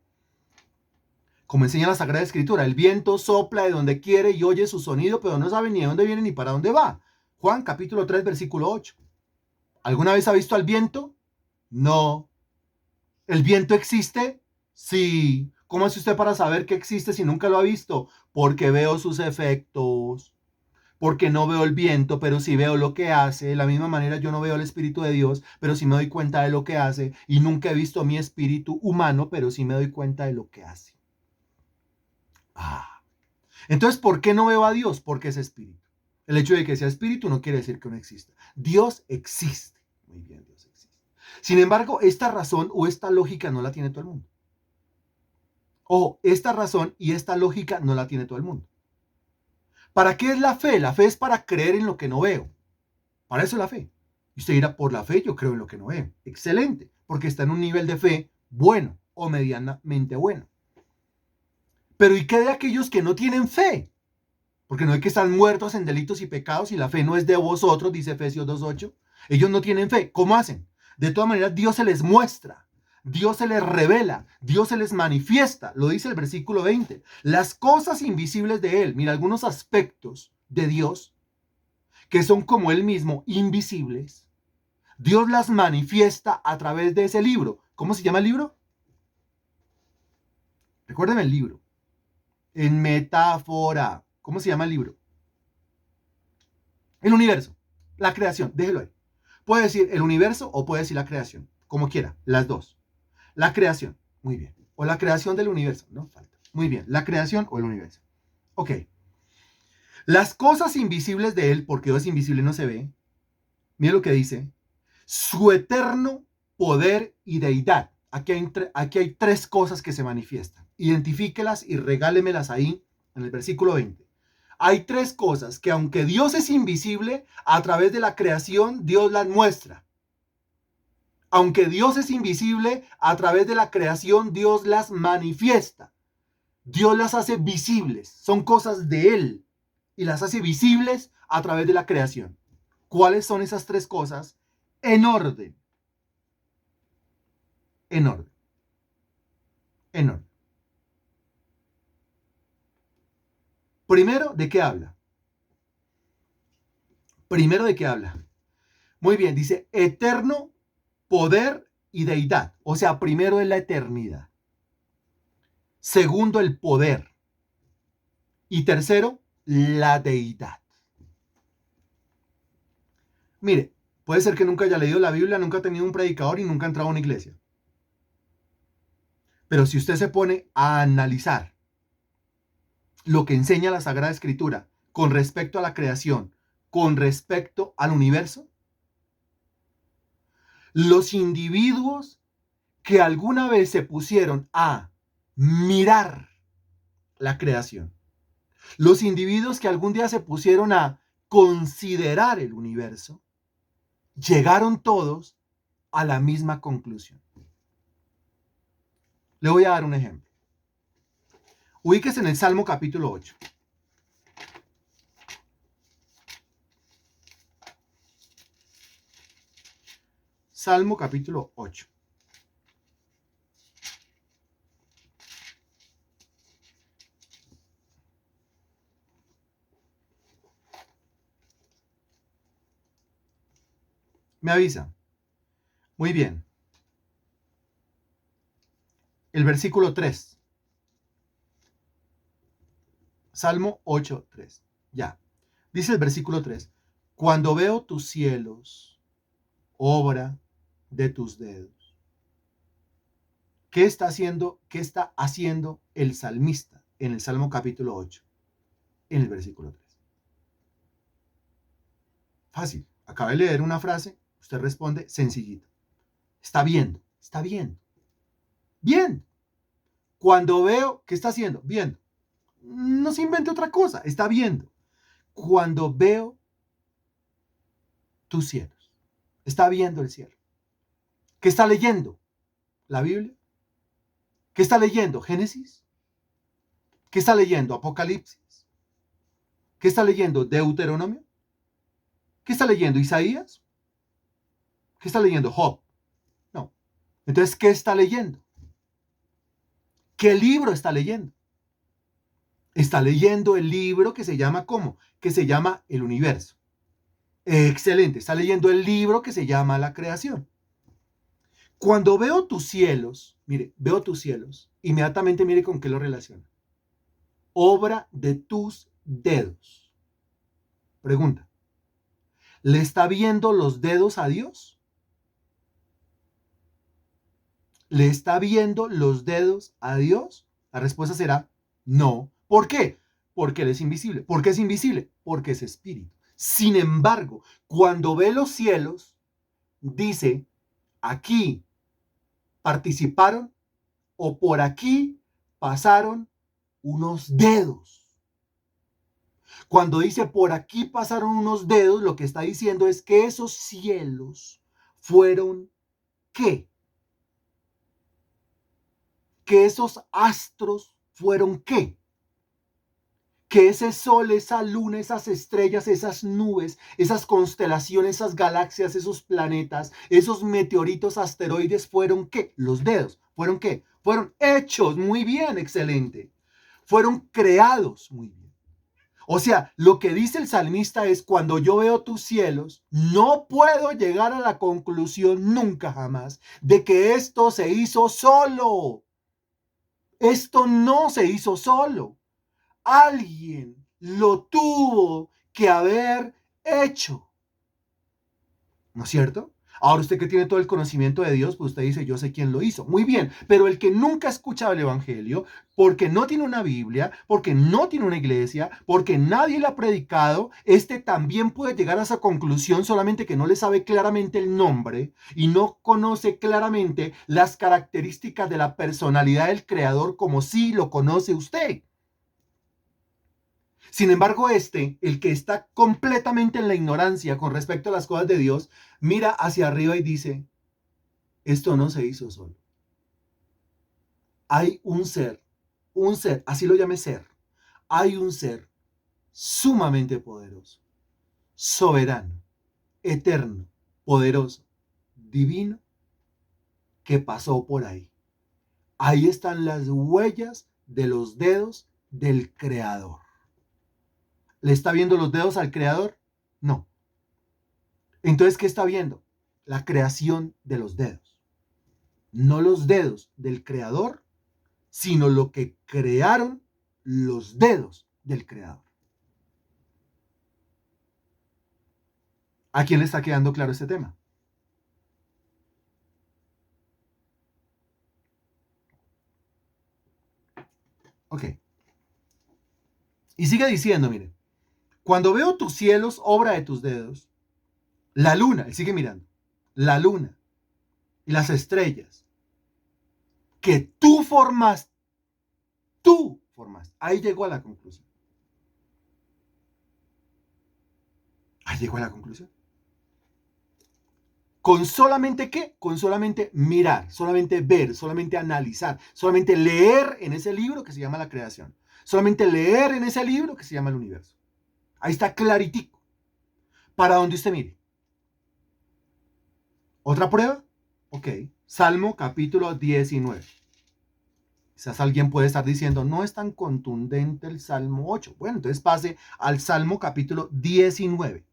Como enseña la Sagrada Escritura, el viento sopla de donde quiere y oye su sonido, pero no sabe ni de dónde viene ni para dónde va. Juan capítulo 3, versículo 8. ¿Alguna vez ha visto al viento? No. ¿El viento existe? Sí. ¿Cómo hace usted para saber que existe si nunca lo ha visto? Porque veo sus efectos. Porque no veo el viento, pero sí veo lo que hace. De la misma manera yo no veo el Espíritu de Dios, pero sí me doy cuenta de lo que hace. Y nunca he visto mi espíritu humano, pero sí me doy cuenta de lo que hace. Entonces, ¿por qué no veo a Dios? Porque es espíritu. El hecho de que sea espíritu no quiere decir que no exista. Dios existe. Muy bien, Dios existe. Sin embargo, esta razón o esta lógica no la tiene todo el mundo. O esta razón y esta lógica no la tiene todo el mundo. ¿Para qué es la fe? La fe es para creer en lo que no veo. Para eso es la fe. Y usted dirá, por la fe yo creo en lo que no veo. Excelente, porque está en un nivel de fe bueno o medianamente bueno. Pero ¿y qué de aquellos que no tienen fe? Porque no hay que estar muertos en delitos y pecados y la fe no es de vosotros, dice Efesios 2.8. Ellos no tienen fe. ¿Cómo hacen? De todas maneras, Dios se les muestra. Dios se les revela, Dios se les manifiesta, lo dice el versículo 20. Las cosas invisibles de Él, mira, algunos aspectos de Dios que son como Él mismo, invisibles, Dios las manifiesta a través de ese libro. ¿Cómo se llama el libro? Recuerden el libro. En metáfora. ¿Cómo se llama el libro? El universo. La creación. Déjelo ahí. Puede decir el universo o puede decir la creación. Como quiera. Las dos. La creación. Muy bien. O la creación del universo. No falta. Muy bien. La creación o el universo. Ok. Las cosas invisibles de Él, porque Dios es invisible y no se ve. Mira lo que dice. Su eterno poder y deidad. Aquí hay tres cosas que se manifiestan. Identifíquelas y regálemelas ahí en el versículo 20. Hay tres cosas que aunque Dios es invisible, a través de la creación Dios las muestra. Aunque Dios es invisible, a través de la creación Dios las manifiesta. Dios las hace visibles. Son cosas de Él y las hace visibles a través de la creación. ¿Cuáles son esas tres cosas? En orden. En orden. En orden. Primero, ¿de qué habla? Primero, ¿de qué habla? Muy bien, dice eterno, poder y deidad. O sea, primero es la eternidad. Segundo, el poder. Y tercero, la deidad. Mire, puede ser que nunca haya leído la Biblia, nunca ha tenido un predicador y nunca ha entrado a una iglesia. Pero si usted se pone a analizar lo que enseña la Sagrada Escritura con respecto a la creación, con respecto al universo, los individuos que alguna vez se pusieron a mirar la creación, los individuos que algún día se pusieron a considerar el universo, llegaron todos a la misma conclusión. Le voy a dar un ejemplo. Ubíquese en el Salmo capítulo 8. Salmo capítulo 8. Me avisa. Muy bien. El versículo 3. Salmo 8:3. Ya. Dice el versículo 3. Cuando veo tus cielos, obra de tus dedos. ¿Qué está haciendo el salmista en el Salmo capítulo 8? En el versículo 3. Fácil. Acaba de leer una frase, usted responde sencillito. Está viendo, está viendo. Bien. Cuando veo, ¿qué está haciendo? Viendo. No se invente otra cosa, está viendo. Cuando veo tus cielos, está viendo el cielo. ¿Qué está leyendo? ¿La Biblia? ¿Qué está leyendo? ¿Génesis? ¿Qué está leyendo? ¿Apocalipsis? ¿Qué está leyendo? ¿Deuteronomio? ¿Qué está leyendo? ¿Isaías? ¿Qué está leyendo? ¿Job? No. Entonces, ¿qué está leyendo? ¿Qué libro está leyendo? Está leyendo el libro que se llama ¿cómo? Que se llama el universo. Excelente. Está leyendo el libro que se llama la creación. Cuando veo tus cielos, mire, veo tus cielos, inmediatamente mire con qué lo relaciona. Obra de tus dedos. Pregunta. ¿Le está viendo los dedos a Dios? ¿Le está viendo los dedos a Dios? La respuesta será no. ¿Por qué? Porque Él es invisible. ¿Por qué es invisible? Porque es espíritu. Sin embargo, cuando ve los cielos, dice, aquí participaron o por aquí pasaron unos dedos. Cuando dice por aquí pasaron unos dedos, lo que está diciendo es que esos cielos fueron ¿qué? Que esos astros fueron ¿qué? Que ese sol, esa luna, esas estrellas, esas nubes, esas constelaciones, esas galaxias, esos planetas, esos meteoritos, asteroides fueron ¿qué? Los dedos. ¿Fueron qué? Fueron hechos. Muy bien, excelente. Fueron creados. Muy bien. O sea, lo que dice el salmista es, cuando yo veo tus cielos, no puedo llegar a la conclusión nunca jamás de que esto se hizo solo. Esto no se hizo solo. Alguien lo tuvo que haber hecho. ¿No es cierto? Ahora usted que tiene todo el conocimiento de Dios, pues usted dice, yo sé quién lo hizo. Muy bien, pero el que nunca ha escuchado el Evangelio, porque no tiene una Biblia, porque no tiene una iglesia, porque nadie le ha predicado, este también puede llegar a esa conclusión, solamente que no le sabe claramente el nombre y no conoce claramente las características de la personalidad del Creador como sí lo conoce usted. Sin embargo, el que está completamente en la ignorancia con respecto a las cosas de Dios, mira hacia arriba y dice, esto no se hizo solo. Hay un ser, así lo llame ser, hay un ser sumamente poderoso, soberano, eterno, poderoso, divino, que pasó por ahí. Ahí están las huellas de los dedos del Creador. ¿Le está viendo los dedos al Creador? No. Entonces, ¿qué está viendo? La creación de los dedos. No los dedos del Creador, sino lo que crearon los dedos del Creador. ¿A quién le está quedando claro este tema? Ok. Y sigue diciendo, mire, cuando veo tus cielos, obra de tus dedos, la luna, él sigue mirando, la luna y las estrellas que tú formaste, ahí llegó a la conclusión. Ahí llegó a la conclusión. ¿Con solamente qué? Con solamente mirar, solamente ver, solamente analizar, solamente leer en ese libro que se llama la creación. Solamente leer en ese libro que se llama el universo. Ahí está claritico. Para donde usted mire. ¿Otra prueba? Ok. Salmo capítulo 19. Quizás alguien puede estar diciendo, no es tan contundente el Salmo 8. Bueno, entonces pase al Salmo capítulo 19.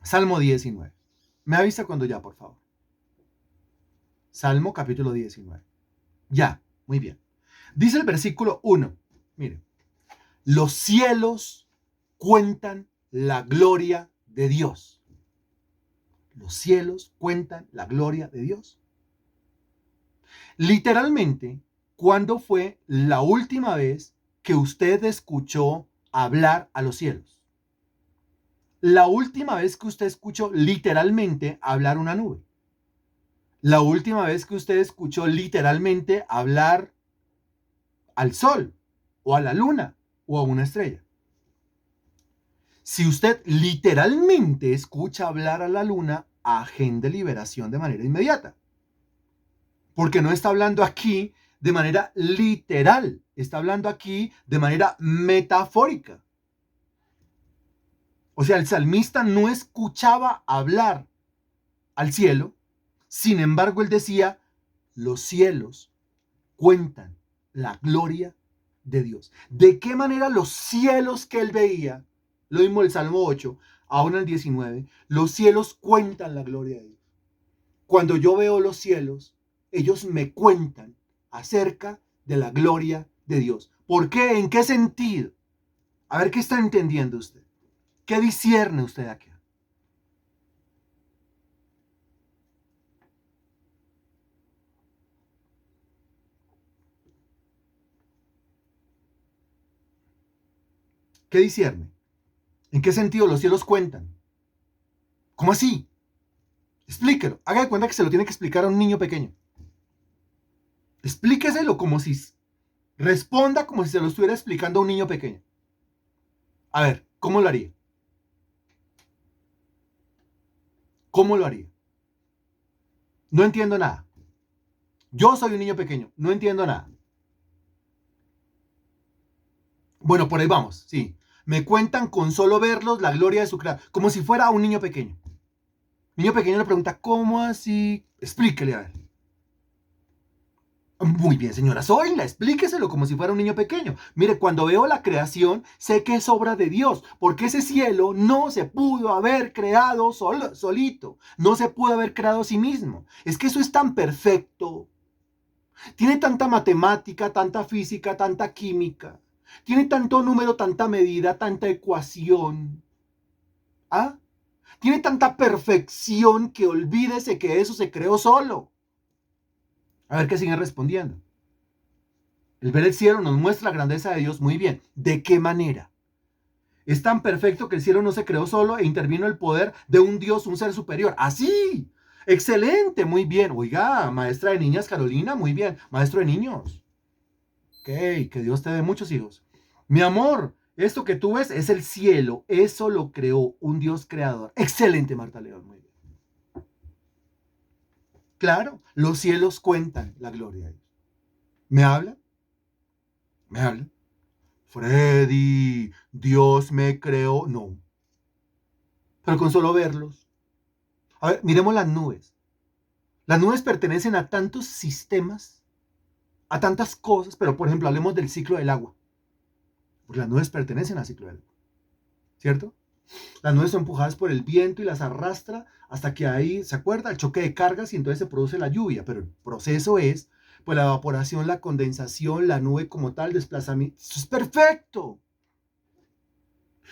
Salmo 19. Me avisa cuando ya, por favor. Salmo capítulo 19. Ya, muy bien. Dice el versículo 1. Miren, los cielos cuentan la gloria de Dios. Los cielos cuentan la gloria de Dios. Literalmente, ¿cuándo fue la última vez que usted escuchó hablar a los cielos? La última vez que usted escuchó literalmente hablar una nube. La última vez que usted escuchó literalmente hablar al sol o a la luna o a una estrella. Si usted literalmente escucha hablar a la luna, agende liberación de manera inmediata. Porque no está hablando aquí de manera literal, está hablando aquí de manera metafórica. O sea, el salmista no escuchaba hablar al cielo, sin embargo él decía, los cielos cuentan la gloria de Dios. ¿De qué manera los cielos que él veía, lo mismo el Salmo 8, aún el 19, los cielos cuentan la gloria de Dios? Cuando yo veo los cielos, ellos me cuentan acerca de la gloria de Dios. ¿Por qué? ¿En qué sentido? A ver qué está entendiendo usted. ¿Qué discierne usted aquí? ¿Qué discierne? ¿En qué sentido los cielos cuentan? ¿Cómo así? Explíquelo. Haga de cuenta que se lo tiene que explicar a un niño pequeño. Explíqueselo como si... Responda como si se lo estuviera explicando a un niño pequeño. A ver, ¿cómo lo haría? ¿Cómo lo haría? No entiendo nada. Yo soy un niño pequeño. No entiendo nada. Bueno, por ahí vamos, sí. Me cuentan con solo verlos la gloria de su creador. Como si fuera un niño pequeño. Niño pequeño le pregunta, ¿cómo así? Explíquele a ver. Muy bien, señora Zoila, explíqueselo como si fuera un niño pequeño. Mire, cuando veo la creación, sé que es obra de Dios, porque ese cielo no se pudo haber creado solito, no se pudo haber creado a sí mismo. Es que eso es tan perfecto, tiene tanta matemática, tanta física, tanta química, tiene tanto número, tanta medida, tanta ecuación. ¿Ah? Tiene tanta perfección que olvídese que eso se creó solo. A ver qué siguen respondiendo. El ver el cielo nos muestra la grandeza de Dios. Muy bien. ¿De qué manera? Es tan perfecto que el cielo no se creó solo e intervino el poder de un Dios, un ser superior. Así. Excelente. Muy bien. Oiga, maestra de niñas Carolina. Muy bien. Maestro de niños. Ok, que Dios te dé muchos hijos. Mi amor, esto que tú ves es el cielo. Eso lo creó un Dios creador. Excelente, Marta León. Muy bien. Claro, los cielos cuentan la gloria de Dios. ¿Me habla? ¿Me habla? Freddy, Dios me creó. No. Pero con solo verlos. A ver, miremos las nubes. Las nubes pertenecen a tantos sistemas, a tantas cosas, pero por ejemplo, hablemos del ciclo del agua. Porque las nubes pertenecen al ciclo del agua. ¿Cierto? Las nubes son empujadas por el viento y las arrastra hasta que ahí, ¿se acuerda? El choque de cargas y entonces se produce la lluvia. Pero el proceso es, pues la evaporación, la condensación, la nube como tal, desplazamiento. Eso es perfecto.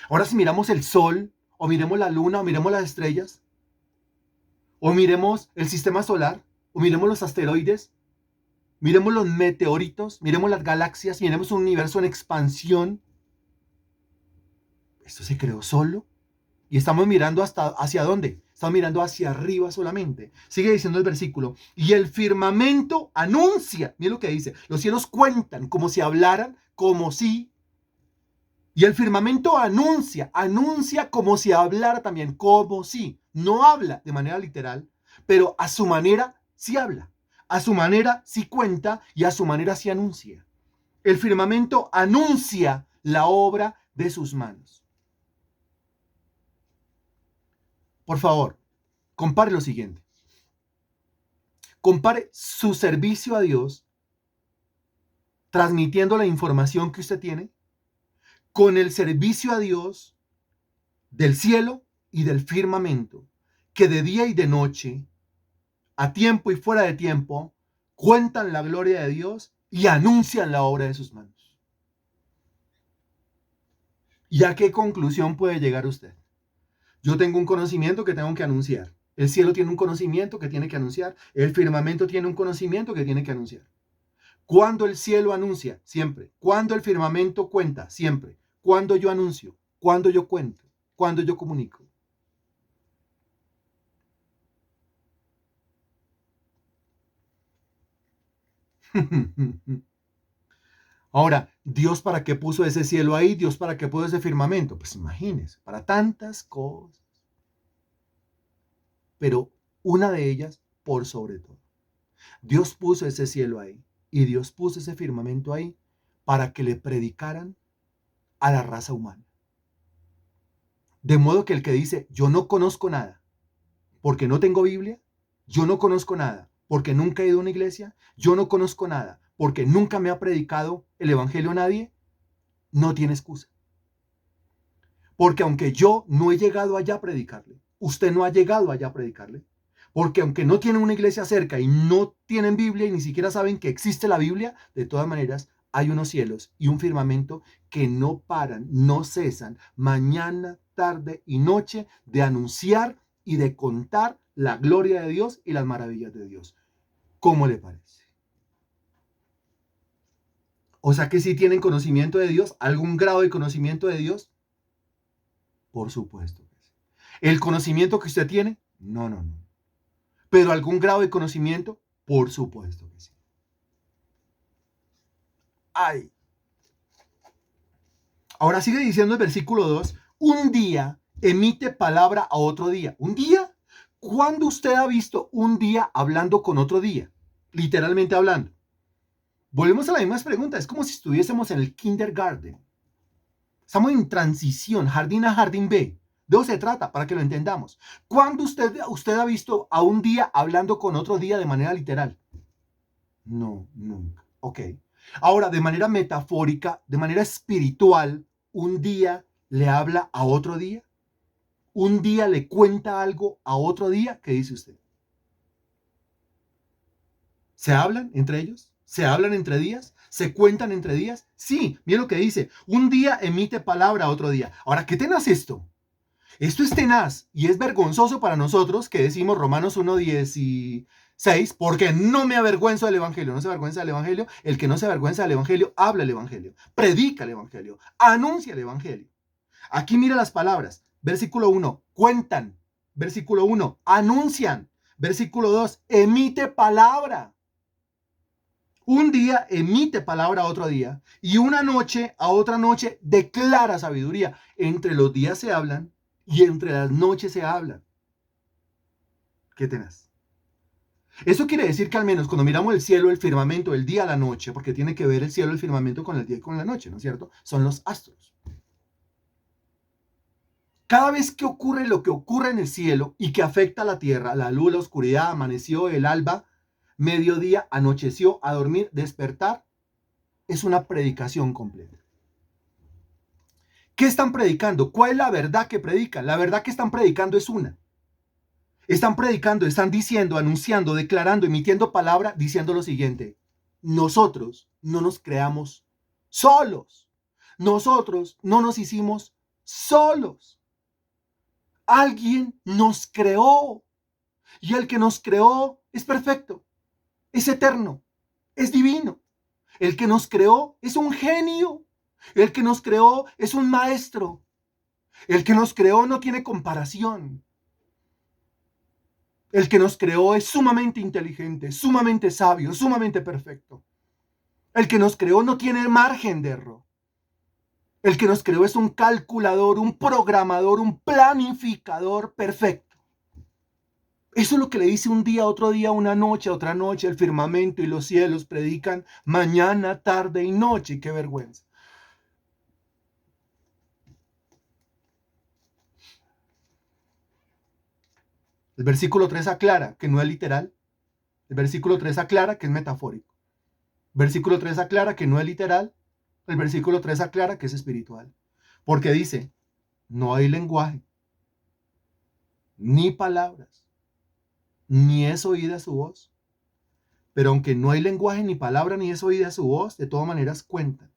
Ahora si miramos el sol, o miremos la luna, o miremos las estrellas, o miremos el sistema solar, o miremos los asteroides, miremos los meteoritos, miremos las galaxias, miremos un universo en expansión. Esto se creó solo. Y estamos mirando hacia dónde. Estamos mirando hacia arriba solamente. Sigue diciendo el versículo. Y el firmamento anuncia. Mira lo que dice. Los cielos cuentan como si hablaran, como si. Y el firmamento anuncia como si hablara también, como si. No habla de manera literal, pero a su manera sí habla. A su manera sí cuenta y a su manera sí anuncia. El firmamento anuncia la obra de sus manos. Por favor, compare lo siguiente. Compare su servicio a Dios, transmitiendo la información que usted tiene, con el servicio a Dios del cielo y del firmamento, que de día y de noche, a tiempo y fuera de tiempo, cuentan la gloria de Dios y anuncian la obra de sus manos. ¿Y a qué conclusión puede llegar usted? Yo tengo un conocimiento que tengo que anunciar. El cielo tiene un conocimiento que tiene que anunciar. El firmamento tiene un conocimiento que tiene que anunciar. Cuando el cielo anuncia, siempre. Cuando el firmamento cuenta, siempre. Cuando yo anuncio, cuando yo cuento, cuando yo comunico. Ahora, ¿Dios para qué puso ese cielo ahí? ¿Dios para qué puso ese firmamento? Pues imagínense, para tantas cosas. Pero una de ellas, por sobre todo. Dios puso ese cielo ahí y Dios puso ese firmamento ahí para que le predicaran a la raza humana. De modo que el que dice, yo no conozco nada, porque no tengo Biblia, yo no conozco nada, porque nunca he ido a una iglesia, yo no conozco nada, porque nunca me ha predicado el evangelio a nadie, no tiene excusa. Porque aunque yo no he llegado allá a predicarle, usted no ha llegado allá a predicarle, porque aunque no tienen una iglesia cerca y no tienen Biblia y ni siquiera saben que existe la Biblia, de todas maneras hay unos cielos y un firmamento que no paran, no cesan, mañana, tarde y noche, de anunciar y de contar la gloria de Dios y las maravillas de Dios. ¿Cómo le parece? O sea que si tienen conocimiento de Dios, algún grado de conocimiento de Dios, por supuesto que sí. ¿El conocimiento que usted tiene? No, no, no. ¿Pero algún grado de conocimiento? Por supuesto que sí. Ay. Ahora sigue diciendo el versículo 2, un día emite palabra a otro día. ¿Un día? ¿Cuándo usted ha visto un día hablando con otro día? Literalmente hablando. Volvemos a la misma pregunta. Es como si estuviésemos en el kindergarten. Estamos en transición, jardín a jardín B. De eso se trata, para que lo entendamos. ¿Cuándo usted ha visto a un día hablando con otro día de manera literal? No, nunca. Ok. Ahora, de manera metafórica, de manera espiritual, un día le habla a otro día. Un día le cuenta algo a otro día. ¿Qué dice usted? ¿Se hablan entre ellos? ¿Se hablan entre días? ¿Se cuentan entre días? Sí, mira lo que dice. Un día emite palabra a otro día. Ahora, ¿qué tenaz esto? Esto es tenaz y es vergonzoso para nosotros que decimos Romanos 1:16, porque no me avergüenzo del Evangelio. No se avergüenza del Evangelio. El que no se avergüenza del Evangelio, habla el Evangelio, predica el Evangelio, anuncia el Evangelio. Aquí mira las palabras. Versículo 1, cuentan. Versículo 1, anuncian. Versículo 2, emite palabra. Un día emite palabra a otro día y una noche a otra noche declara sabiduría. Entre los días se hablan y entre las noches se hablan. ¿Qué tenés? Eso quiere decir que al menos cuando miramos el cielo, el firmamento, el día, la noche, porque tiene que ver el cielo, el firmamento con el día y con la noche, ¿no es cierto? Son los astros. Cada vez que ocurre lo que ocurre en el cielo y que afecta a la tierra, la luz, la oscuridad, amaneció, el alba, mediodía, anocheció, a dormir, despertar, es una predicación completa. ¿Qué están predicando? ¿Cuál es la verdad que predican? La verdad que están predicando es una. Están predicando, están diciendo, anunciando, declarando, emitiendo palabra, diciendo lo siguiente. Nosotros no nos creamos solos. Nosotros no nos hicimos solos. Alguien nos creó. Y el que nos creó es perfecto, es eterno, es divino. El que nos creó es un genio. El que nos creó es un maestro. El que nos creó no tiene comparación. El que nos creó es sumamente inteligente, sumamente sabio, sumamente perfecto. El que nos creó no tiene margen de error. El que nos creó es un calculador, un programador, un planificador perfecto. Eso es lo que le dice un día, otro día, una noche, otra noche, el firmamento y los cielos predican mañana, tarde y noche. ¡Qué vergüenza! El versículo 3 aclara que no es literal. El versículo 3 aclara que es metafórico. El versículo 3 aclara que no es literal. El versículo 3 aclara que es espiritual. Porque dice, no hay lenguaje. ni palabras, ni es oída su voz. Pero aunque no hay lenguaje ni palabra ni es oída su voz, de todas maneras cuentan.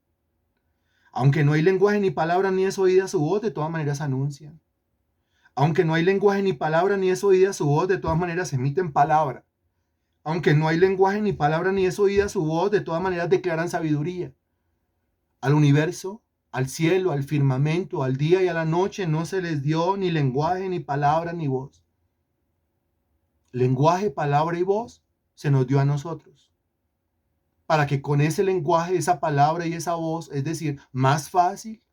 Aunque no hay lenguaje ni palabra ni es oída su voz, de todas maneras anuncian. Aunque no hay lenguaje ni palabra ni es oída su voz, de todas maneras emiten palabra. Aunque no hay lenguaje ni palabra ni es oída su voz, de todas maneras declaran sabiduría. Al universo, al cielo, al firmamento, al día y a la noche no se les dio ni lenguaje, ni palabra, ni voz. Lenguaje, palabra y voz se nos dio a nosotros. Para que con ese lenguaje, esa palabra y esa voz, es decir, más fácil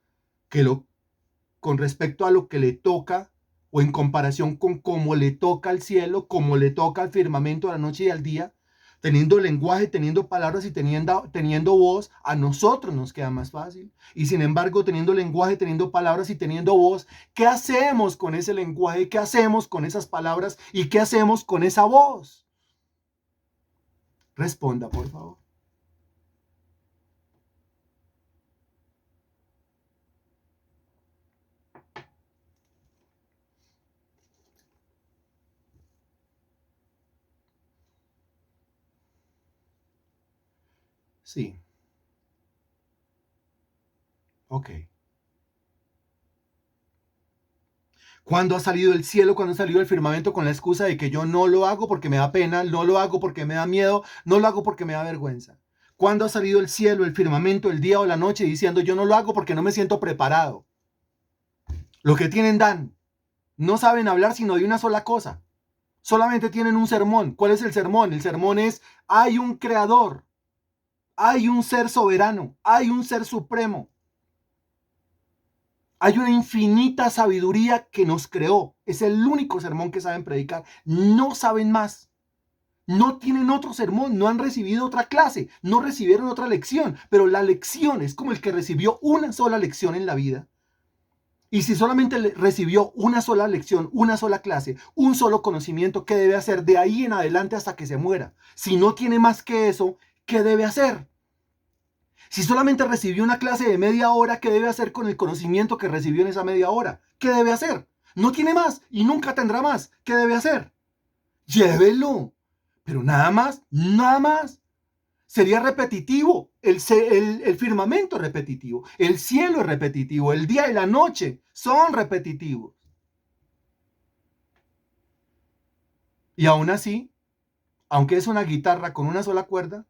con respecto a lo que le toca o en comparación con cómo le toca al cielo, cómo le toca al firmamento a la noche y al día, teniendo lenguaje, teniendo palabras y teniendo voz, a nosotros nos queda más fácil. Y sin embargo, teniendo lenguaje, teniendo palabras y teniendo voz, ¿qué hacemos con ese lenguaje? ¿Qué hacemos con esas palabras? ¿Y qué hacemos con esa voz? Responda, por favor. Sí, ok. ¿Cuándo ha salido el cielo? ¿Cuándo ha salido el firmamento con la excusa de que yo no lo hago porque me da pena, no lo hago porque me da miedo, no lo hago porque me da vergüenza? ¿Cuándo ha salido el cielo, el firmamento, el día o la noche diciendo yo no lo hago porque no me siento preparado? Lo que tienen dan. No saben hablar sino de una sola cosa. Solamente tienen un sermón. ¿Cuál es el sermón? El sermón es, hay un creador, hay un ser soberano, hay un ser supremo. Hay una infinita sabiduría que nos creó. Es el único sermón que saben predicar. No saben más. No tienen otro sermón, no han recibido otra clase, no recibieron otra lección, pero la lección es como el que recibió una sola lección en la vida. Y si solamente recibió una sola lección, una sola clase, un solo conocimiento, ¿qué debe hacer de ahí en adelante hasta que se muera? Si no tiene más que eso, ¿qué debe hacer? Si solamente recibió una clase de media hora, ¿qué debe hacer con el conocimiento que recibió en esa media hora? ¿Qué debe hacer? No tiene más y nunca tendrá más. ¿Qué debe hacer? Llévelo. Pero nada más, nada más. Sería repetitivo. El firmamento es repetitivo. El cielo es repetitivo. El día y la noche son repetitivos. Y aún así, aunque es una guitarra con una sola cuerda,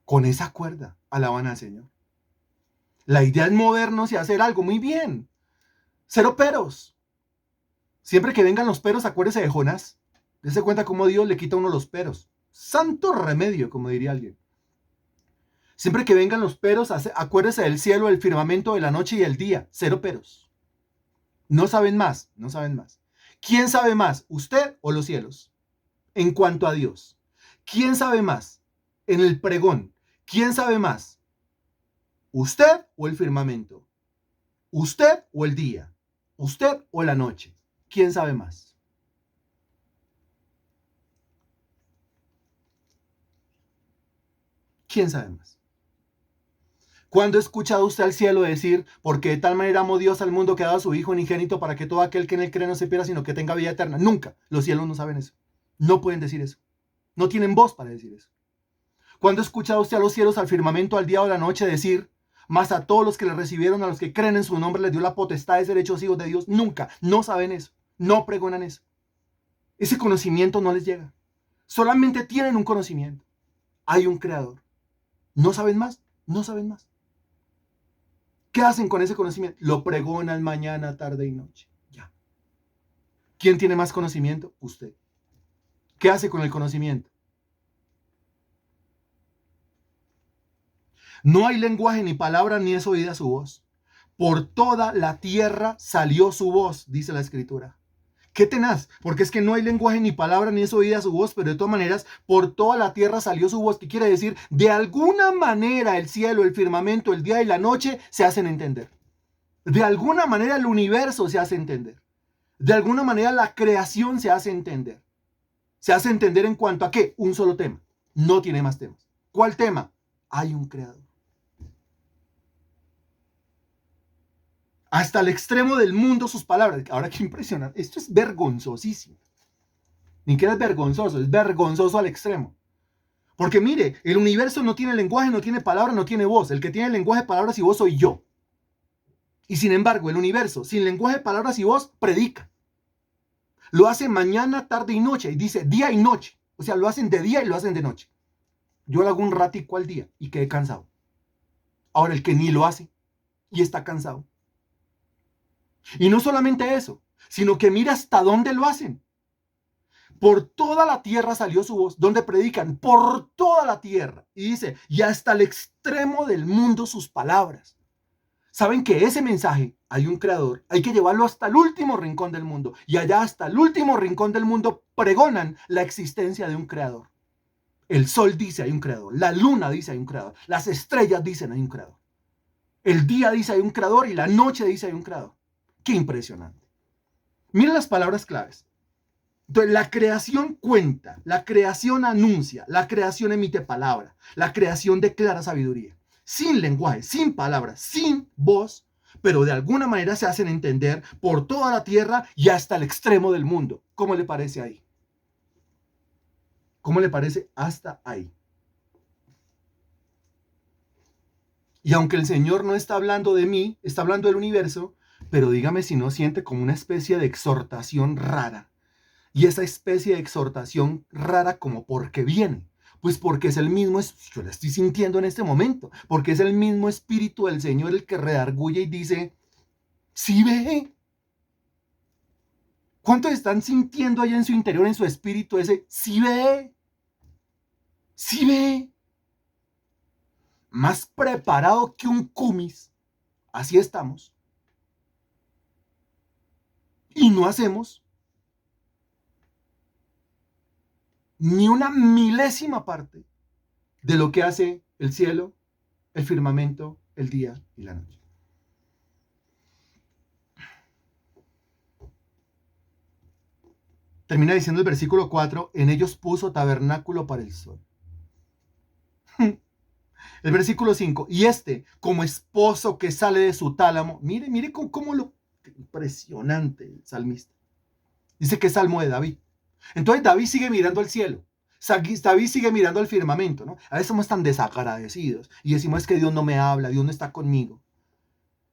con esa cuerda alaban al Señor. La idea es movernos y hacer algo muy bien. Cero peros. Siempre que vengan los peros, acuérdese de Jonás. Dese cuenta cómo Dios le quita a uno los peros. Santo remedio, como diría alguien. Siempre que vengan los peros, acuérdese del cielo, del firmamento, de la noche y el día. Cero peros. No saben más, no saben más. ¿Quién sabe más, usted o los cielos? En cuanto a Dios. ¿Quién sabe más en el pregón? ¿Quién sabe más? ¿Usted o el firmamento? ¿Usted o el día? ¿Usted o la noche? ¿Quién sabe más? ¿Quién sabe más? ¿Cuándo ha escuchado usted al cielo decir, porque de tal manera amó Dios al mundo que ha dado a su Hijo unigénito para que todo aquel que en él cree no se pierda, sino que tenga vida eterna? Nunca. Los cielos no saben eso. No pueden decir eso. No tienen voz para decir eso. ¿Cuándo ha escuchado usted a los cielos, al firmamento, al día o a la noche decir, más a todos los que le recibieron, a los que creen en su nombre, les dio la potestad de ser hechos hijos de Dios? Nunca. No saben eso. No pregonan eso. Ese conocimiento no les llega. Solamente tienen un conocimiento. Hay un creador. ¿No saben más? No saben más. ¿Qué hacen con ese conocimiento? Lo pregonan mañana, tarde y noche. Ya. ¿Quién tiene más conocimiento? Usted. ¿Qué hace con el conocimiento? No hay lenguaje ni palabra ni es oída su voz. Por toda la tierra salió su voz, dice la escritura. Qué tenaz, porque es que no hay lenguaje ni palabra ni es oída su voz, pero de todas maneras, por toda la tierra salió su voz. ¿Qué quiere decir? De alguna manera el cielo, el firmamento, el día y la noche se hacen entender. De alguna manera el universo se hace entender. De alguna manera la creación se hace entender. Se hace entender en cuanto a qué? Un solo tema. No tiene más temas. ¿Cuál tema? Hay un creador. Hasta el extremo del mundo sus palabras. Ahora qué impresionante. Esto es vergonzosísimo. Ni que es vergonzoso al extremo. Porque mire, el universo no tiene lenguaje, no tiene palabra, no tiene voz. El que tiene lenguaje, palabras y voz soy yo. Y sin embargo, el universo, sin lenguaje, palabras y voz, predica. Lo hace mañana, tarde y noche. Y dice día y noche. O sea, lo hacen de día y lo hacen de noche. Yo lo hago un ratico al día y quedé cansado. Ahora, el que ni lo hace y está cansado. Y no solamente eso, sino que mira hasta dónde lo hacen. Por toda la tierra salió su voz, donde predican, por toda la tierra. Y dice, y hasta el extremo del mundo sus palabras. Saben que ese mensaje, hay un creador, hay que llevarlo hasta el último rincón del mundo. Y allá hasta el último rincón del mundo pregonan la existencia de un creador. El sol dice hay un creador, la luna dice hay un creador, las estrellas dicen hay un creador. El día dice hay un creador y la noche dice hay un creador. Qué impresionante. Miren las palabras claves. Entonces, la creación cuenta, la creación anuncia, la creación emite palabra, la creación declara sabiduría. Sin lenguaje, sin palabras, sin voz, pero de alguna manera se hacen entender por toda la tierra y hasta el extremo del mundo. ¿Cómo le parece ahí? ¿Cómo le parece hasta ahí? Y aunque el Señor no está hablando de mí, está hablando del universo, pero dígame si no siente como una especie de exhortación rara. Y esa especie de exhortación rara como porque viene. Pues porque es el mismo, yo la estoy sintiendo en este momento, porque es el mismo Espíritu del Señor el que redarguye y dice, ¿sí ve? ¿Cuántos están sintiendo allá en su interior, en su espíritu, ese, sí ve? ¿Sí ve? Más preparado que un cumis, así estamos. Y no hacemos ni una milésima parte de lo que hace el cielo, el firmamento, el día y la noche. Termina diciendo el versículo 4, en ellos puso tabernáculo para el sol. El versículo 5, y este, como esposo que sale de su tálamo, mire cómo lo impresionante el salmista. Dice que es salmo de David. Entonces David sigue mirando al cielo. David sigue mirando al firmamento, ¿no? A veces somos tan desagradecidos y decimos es que Dios no me habla, Dios no está conmigo.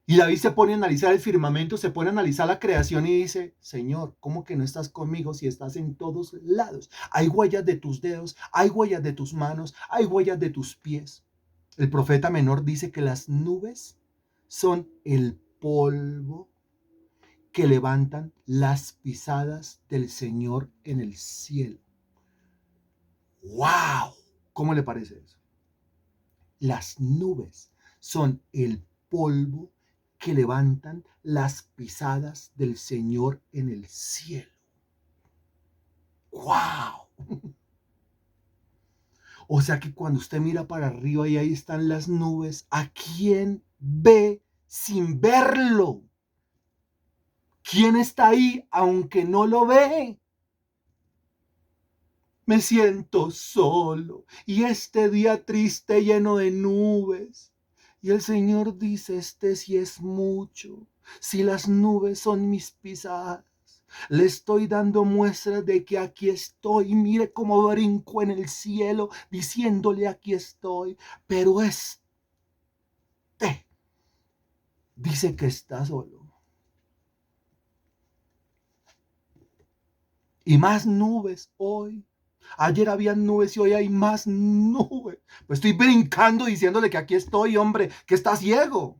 Y David se pone a analizar el firmamento, se pone a analizar la creación y dice, Señor, ¿cómo que no estás conmigo si estás en todos lados? Hay huellas de tus dedos, hay huellas de tus manos, hay huellas de tus pies. El profeta menor dice que las nubes son el polvo que levantan las pisadas del Señor en el cielo. ¡Wow! ¿Cómo le parece eso? Las nubes son el polvo que levantan las pisadas del Señor en el cielo. ¡Wow! O sea que cuando usted mira para arriba y ahí están las nubes, ¿a quién ve sin verlo? ¿Quién está ahí aunque no lo ve? Me siento solo y este día triste lleno de nubes. Y el Señor dice, este sí es mucho. Si las nubes son mis pisadas, le estoy dando muestras de que aquí estoy. Mire cómo brinco en el cielo diciéndole aquí estoy. Pero este dice que está solo. Y más nubes hoy. Ayer había nubes y hoy hay más nubes. Pues estoy brincando diciéndole que aquí estoy, hombre, que está ciego.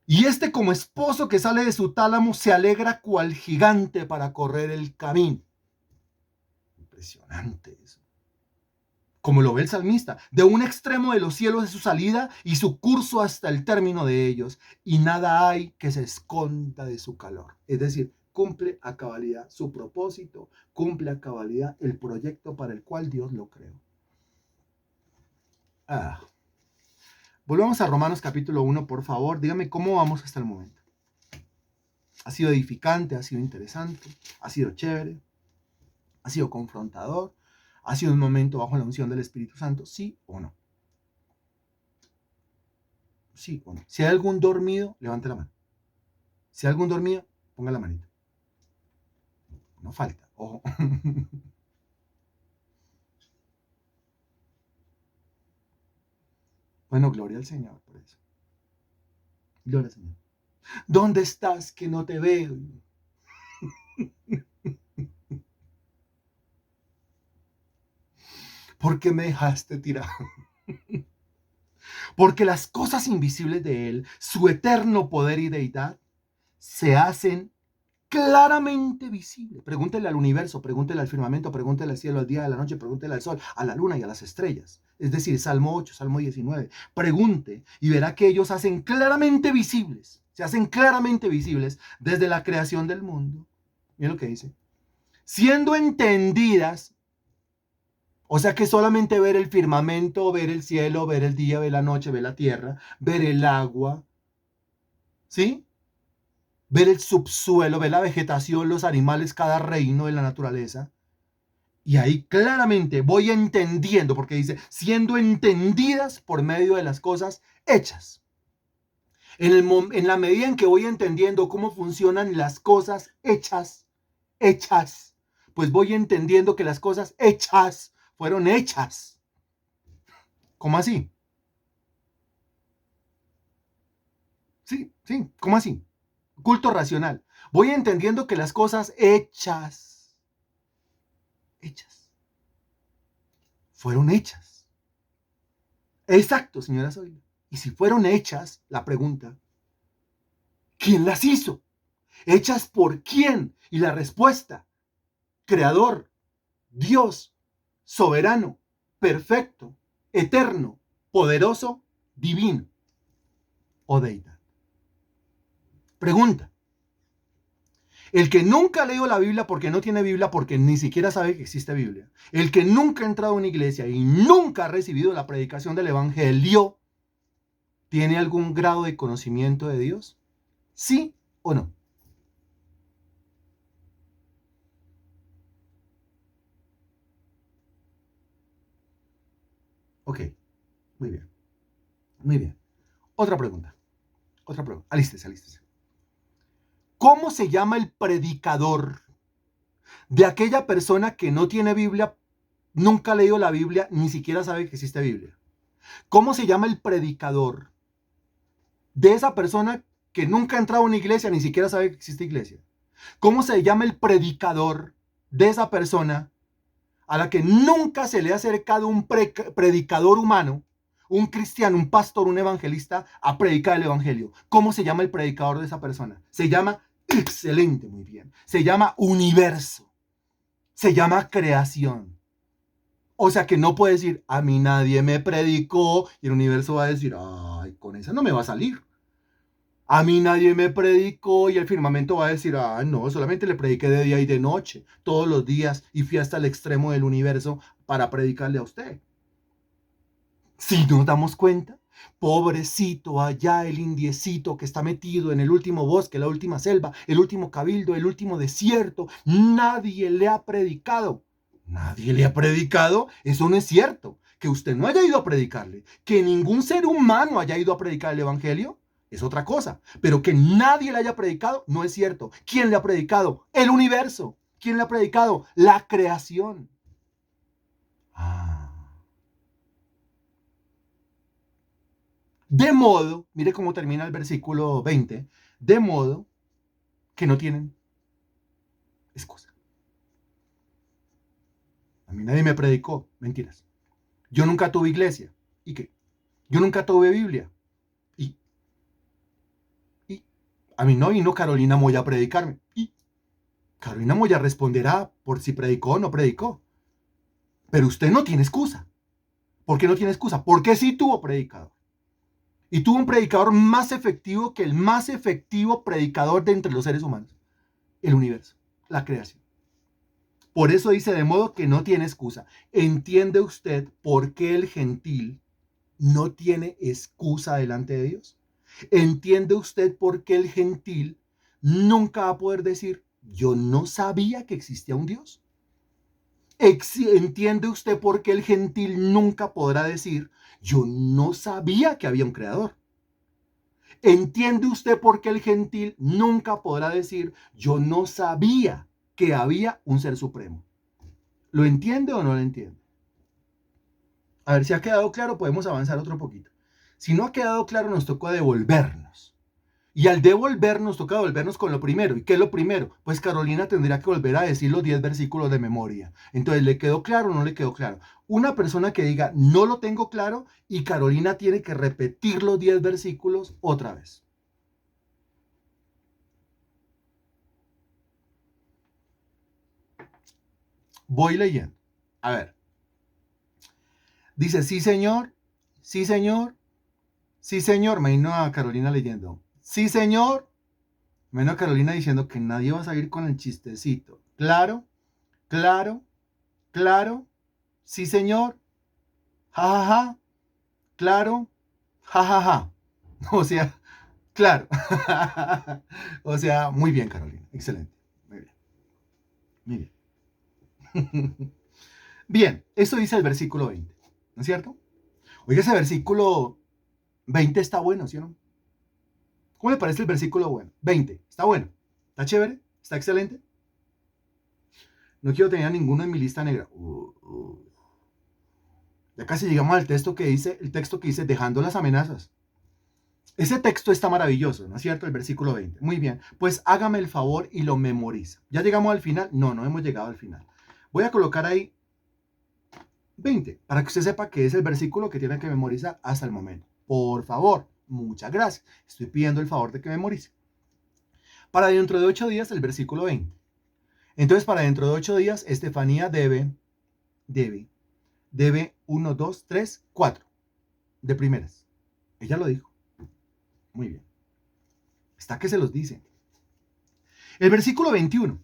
Y este como esposo que sale de su tálamo se alegra cual gigante para correr el camino. Impresionante eso. Como lo ve el salmista, de un extremo de los cielos es su salida y su curso hasta el término de ellos. Y nada hay que se esconda de su calor. Es decir, cumple a cabalidad su propósito, cumple a cabalidad el proyecto para el cual Dios lo creó. Volvamos a Romanos capítulo 1, por favor. Dígame cómo vamos hasta el momento. Ha sido edificante, ha sido interesante, ha sido chévere, ha sido confrontador, ha sido un momento bajo la unción del Espíritu Santo, ¿sí o no? Sí o no. Si hay algún dormido, levante la mano. Si hay algún dormido, ponga la manita. No falta. Ojo. Bueno, gloria al Señor por eso. Gloria al Señor. ¿Dónde estás que no te veo? ¿Por qué me dejaste tirado? Porque las cosas invisibles de Él, su eterno poder y deidad, se hacen claramente visibles. Pregúntele al universo, pregúntele al firmamento, pregúntele al cielo, al día, a la noche, pregúntele al sol, a la luna y a las estrellas. Es decir, Salmo 8, Salmo 19. Pregunte y verá que ellos hacen claramente visibles, se hacen claramente visibles desde la creación del mundo. Miren lo que dice. Siendo entendidas, o sea que solamente ver el firmamento, ver el cielo, ver el día, ver la noche, ver la tierra, ver el agua, ¿sí? Ver el subsuelo, ver la vegetación, los animales, cada reino de la naturaleza. Y ahí claramente voy entendiendo, porque dice, siendo entendidas por medio de las cosas hechas. En la medida en que voy entendiendo cómo funcionan las cosas hechas, pues voy entendiendo que las cosas hechas fueron hechas. ¿Cómo así? Sí, ¿cómo así? Culto racional. Voy entendiendo que las cosas hechas, fueron hechas. Exacto, señora Zoila. Y si fueron hechas, la pregunta, ¿quién las hizo? ¿Hechas por quién? Y la respuesta, creador, Dios, soberano, perfecto, eterno, poderoso, divino o deidad. Pregunta, el que nunca ha leído la Biblia porque no tiene Biblia, porque ni siquiera sabe que existe Biblia, el que nunca ha entrado a una iglesia y nunca ha recibido la predicación del Evangelio, ¿tiene algún grado de conocimiento de Dios? ¿Sí o no? Ok, muy bien. Muy bien. Otra pregunta. Alístese. ¿Cómo se llama el predicador de aquella persona que no tiene Biblia, nunca ha leído la Biblia, ni siquiera sabe que existe Biblia? ¿Cómo se llama el predicador de esa persona que nunca ha entrado a una iglesia, ni siquiera sabe que existe iglesia? ¿Cómo se llama el predicador de esa persona a la que nunca se le ha acercado un predicador humano, un cristiano, un pastor, un evangelista, a predicar el evangelio? ¿Cómo se llama el predicador de esa persona? Se llama, excelente, muy bien, se llama universo, se llama creación. O sea que no puede decir, a mí nadie me predicó, y el universo va a decir, ay, con esa no me va a salir. A mí nadie me predicó, y el firmamento va a decir, ah, no, solamente le prediqué de día y de noche, todos los días, y fui hasta el extremo del universo para predicarle a usted. Si nos damos cuenta, pobrecito allá el indiecito que está metido en el último bosque, la última selva, el último cabildo, el último desierto, nadie le ha predicado. Nadie le ha predicado, eso no es cierto. Que usted no haya ido a predicarle, que ningún ser humano haya ido a predicar el evangelio, es otra cosa. Pero que nadie le haya predicado, no es cierto. ¿Quién le ha predicado? El universo. ¿Quién le ha predicado? La creación. Ah. De modo, mire cómo termina el versículo 20, de modo que no tienen excusa. A mí nadie me predicó, mentiras. Yo nunca tuve iglesia. ¿Y qué? Yo nunca tuve Biblia. Y a mí no vino Carolina Moya a predicarme. Y Carolina Moya responderá por si predicó o no predicó. Pero usted no tiene excusa. ¿Por qué no tiene excusa? Porque sí tuvo predicador. Y tuvo un predicador más efectivo que el más efectivo predicador de entre los seres humanos. El universo, la creación. Por eso dice, de modo que no tiene excusa. ¿Entiende usted por qué el gentil no tiene excusa delante de Dios? ¿Entiende usted por qué el gentil nunca va a poder decir, yo no sabía que existía un Dios? ¿Entiende usted por qué el gentil nunca podrá decir, yo no sabía que había un creador? ¿Entiende usted por qué el gentil nunca podrá decir, yo no sabía que había un ser supremo? ¿Lo entiende o no lo entiende? A ver si ha quedado claro, podemos avanzar otro poquito. Si no ha quedado claro, nos toca devolvernos. Y al devolvernos, toca devolvernos con lo primero. ¿Y qué es lo primero? Pues Carolina tendría que volver a decir los 10 versículos de memoria. Entonces, ¿le quedó claro o no le quedó claro? Una persona que diga, no lo tengo claro, y Carolina tiene que repetir los 10 versículos otra vez. Voy leyendo. A ver. Dice, sí, señor. Sí, señor. Sí, señor. Me vino a Carolina leyendo. Sí, señor. Me vino a Carolina diciendo que nadie va a salir con el chistecito. Claro, claro, claro. Sí, señor. Ja, ja, ja. Claro. Ja, ja, ja. O sea, claro. O sea, muy bien, Carolina. Excelente. Muy bien. Muy bien. Bien, eso dice el versículo 20. ¿No es cierto? Oiga, ese versículo 20 está bueno, ¿sí o no? ¿Cómo le parece el versículo bueno? 20. ¿Está bueno? ¿Está chévere? ¿Está excelente? No quiero tener a ninguno en mi lista negra. Ya casi llegamos al texto que dice, el texto que dice, dejando las amenazas. Ese texto está maravilloso, ¿no es cierto? El versículo 20. Muy bien. Pues hágame el favor y lo memoriza. ¿Ya llegamos al final? No, no hemos llegado al final. Voy a colocar ahí 20 para que usted sepa que es el versículo que tiene que memorizar hasta el momento. Por favor, muchas gracias. Estoy pidiendo el favor de que memorice. Para dentro de 8 días, el versículo 20. Entonces, para dentro de 8 días, Estefanía debe 1, 2, 3, 4 de primeras. Ella lo dijo. Muy bien. Está que se los dice. El versículo 21.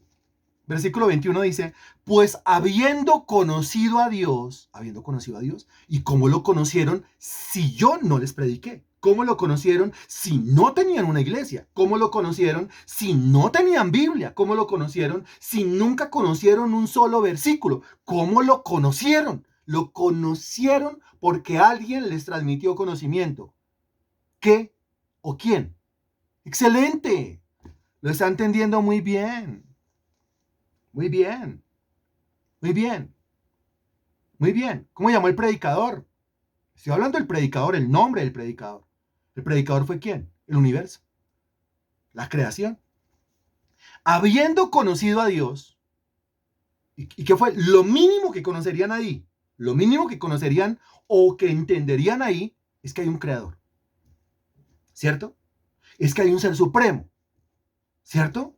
Versículo 21 dice, pues habiendo conocido a Dios, ¿y cómo lo conocieron si yo no les prediqué? ¿Cómo lo conocieron si no tenían una iglesia? ¿Cómo lo conocieron si no tenían Biblia? ¿Cómo lo conocieron si nunca conocieron un solo versículo? ¿Cómo lo conocieron? Lo conocieron porque alguien les transmitió conocimiento. ¿Qué o quién? ¡Excelente! Lo está entendiendo muy bien. Muy bien. Muy bien. Muy bien. ¿Cómo llamó el predicador? Estoy hablando del predicador, el nombre del predicador. ¿El predicador fue quién? El universo. La creación. Habiendo conocido a Dios, ¿y qué fue? Lo mínimo que conocerían ahí, lo mínimo que conocerían o que entenderían ahí es que hay un creador. ¿Cierto? Es que hay un ser supremo. ¿Cierto?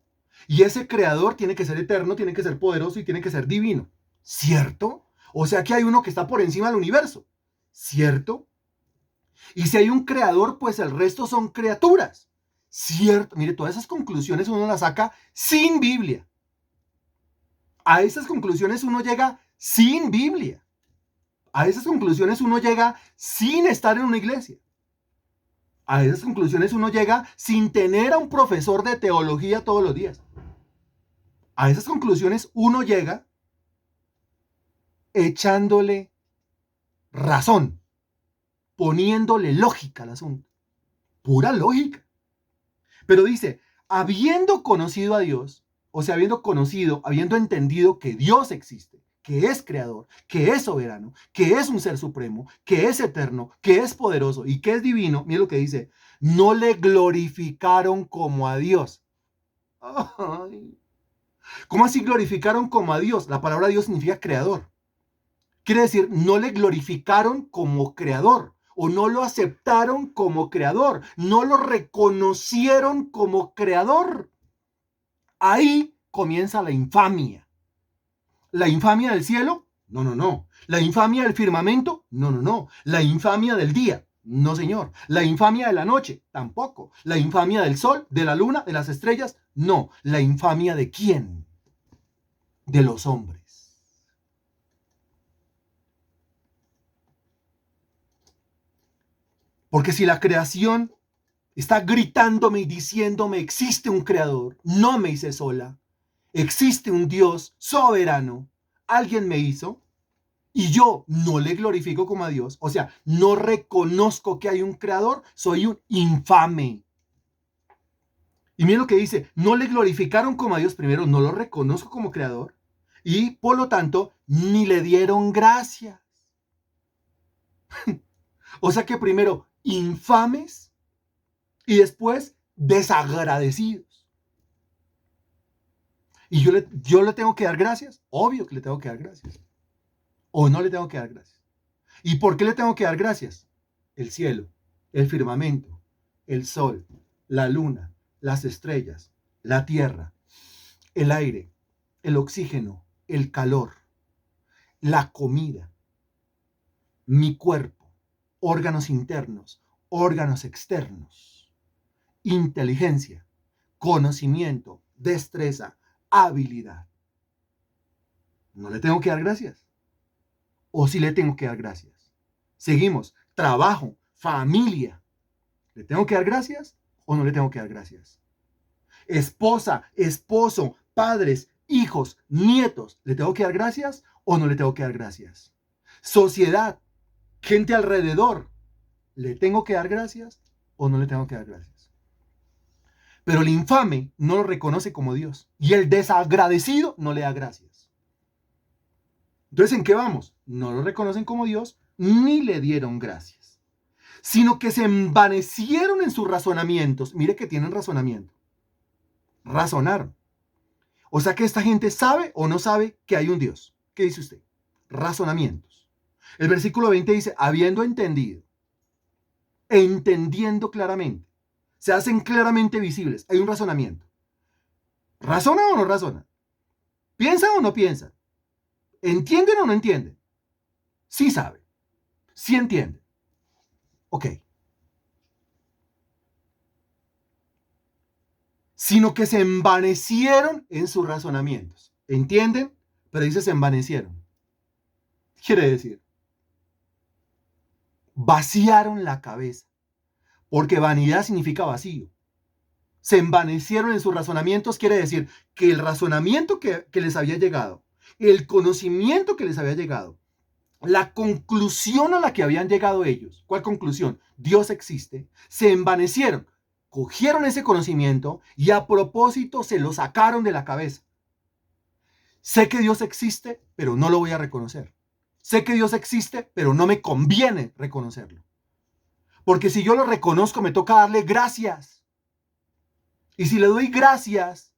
Y ese creador tiene que ser eterno, tiene que ser poderoso y tiene que ser divino. ¿Cierto? O sea que hay uno que está por encima del universo. ¿Cierto? Y si hay un creador, pues el resto son criaturas. ¿Cierto? Mire, todas esas conclusiones uno las saca sin Biblia. A esas conclusiones uno llega sin Biblia. A esas conclusiones uno llega sin estar en una iglesia. A esas conclusiones uno llega sin tener a un profesor de teología todos los días. A esas conclusiones uno llega echándole razón, poniéndole lógica al asunto. Pura lógica. Pero dice, habiendo conocido a Dios, o sea, habiendo entendido que Dios existe, que es creador, que es soberano, que es un ser supremo, que es eterno, que es poderoso y que es divino, mire lo que dice, no le glorificaron como a Dios. Ay. ¿Cómo así glorificaron como a Dios? La palabra Dios significa creador. Quiere decir, no le glorificaron como creador o no lo aceptaron como creador, no lo reconocieron como creador. Ahí comienza la infamia. ¿La infamia del cielo? No, no, no. ¿La infamia del firmamento? No, no, no. ¿La infamia del día? No, señor. ¿La infamia de la noche? Tampoco. ¿La infamia del sol, de la luna, de las estrellas? No. ¿La infamia de quién? De los hombres. Porque si la creación está gritándome y diciéndome, existe un creador, no me hice sola, existe un Dios soberano, alguien me hizo, y yo no le glorifico como a Dios, o sea, no reconozco que hay un creador, soy un infame. Y miren lo que dice, no le glorificaron como a Dios primero, no lo reconozco como creador, y por lo tanto, ni le dieron gracias. O sea que primero infames y después desagradecidos. Y yo le tengo que dar gracias, obvio que le tengo que dar gracias. O no le tengo que dar gracias. ¿Y por qué le tengo que dar gracias? El cielo, el firmamento, el sol, la luna, las estrellas, la tierra, el aire, el oxígeno, el calor, la comida, mi cuerpo, órganos internos, órganos externos, inteligencia, conocimiento, destreza, habilidad. ¿No le tengo que dar gracias? ¿O sí le tengo que dar gracias? Seguimos, trabajo, familia. ¿Le tengo que dar gracias o no le tengo que dar gracias? Esposa, esposo, padres, hijos, nietos. ¿Le tengo que dar gracias o no le tengo que dar gracias? Sociedad, gente alrededor. ¿Le tengo que dar gracias o no le tengo que dar gracias? Pero el infame no lo reconoce como Dios y el desagradecido no le da gracias. Entonces, ¿en qué vamos? No lo reconocen como Dios ni le dieron gracias, sino que se envanecieron en sus razonamientos. Mire que tienen razonamiento. Razonaron. O sea que esta gente sabe o no sabe que hay un Dios. ¿Qué dice usted? Razonamientos. El versículo 20 dice, habiendo entendido, entendiendo claramente, se hacen claramente visibles. Hay un razonamiento. ¿Razona o no razona? ¿Piensa o no piensa? ¿Entienden o no entienden? Sí sabe. Sí entiende. Ok. Sino que se envanecieron en sus razonamientos. ¿Entienden? Pero dice se envanecieron. Quiere decir, vaciaron la cabeza. Porque vanidad significa vacío. Se envanecieron en sus razonamientos, quiere decir que el razonamiento que les había llegado, el conocimiento que les había llegado, la conclusión a la que habían llegado ellos, ¿cuál conclusión? Dios existe, se envanecieron, cogieron ese conocimiento y a propósito se lo sacaron de la cabeza. Sé que Dios existe, pero no lo voy a reconocer. Sé que Dios existe, pero no me conviene reconocerlo. Porque si yo lo reconozco, me toca darle gracias. Y si le doy gracias,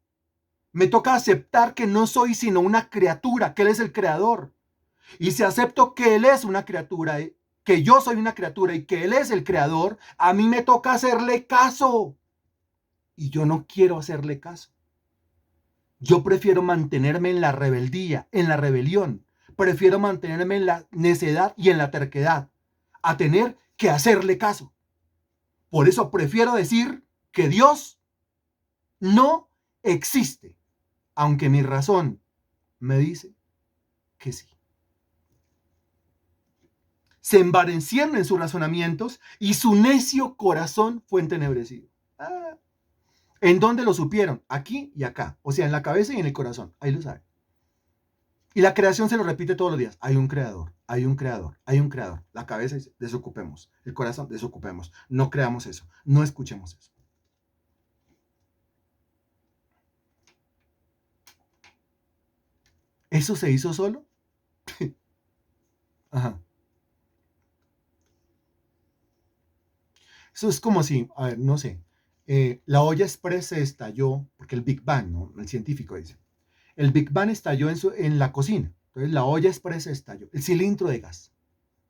me toca aceptar que no soy sino una criatura, que Él es el creador. Y si acepto que Él es una criatura, que yo soy una criatura y que Él es el creador, a mí me toca hacerle caso. Y yo no quiero hacerle caso. Yo prefiero mantenerme en la rebeldía, en la rebelión. Prefiero mantenerme en la necedad y en la terquedad, a tener que hacerle caso. Por eso prefiero decir que Dios no existe, aunque mi razón me dice que sí. Se envanecieron en sus razonamientos y su necio corazón fue entenebrecido. ¿En dónde lo supieron? Aquí y acá. O sea, en la cabeza y en el corazón. Ahí lo saben. Y la creación se lo repite todos los días. Hay un creador, hay un creador, hay un creador. La cabeza dice, desocupemos. El corazón, desocupemos. No creamos eso. No escuchemos eso. ¿Eso se hizo solo? Ajá. Eso es como si, a ver, no sé, la olla express se estalló, porque el Big Bang, ¿no? El científico dice, el Big Bang estalló en la cocina, entonces la olla express se estalló, el cilindro de gas,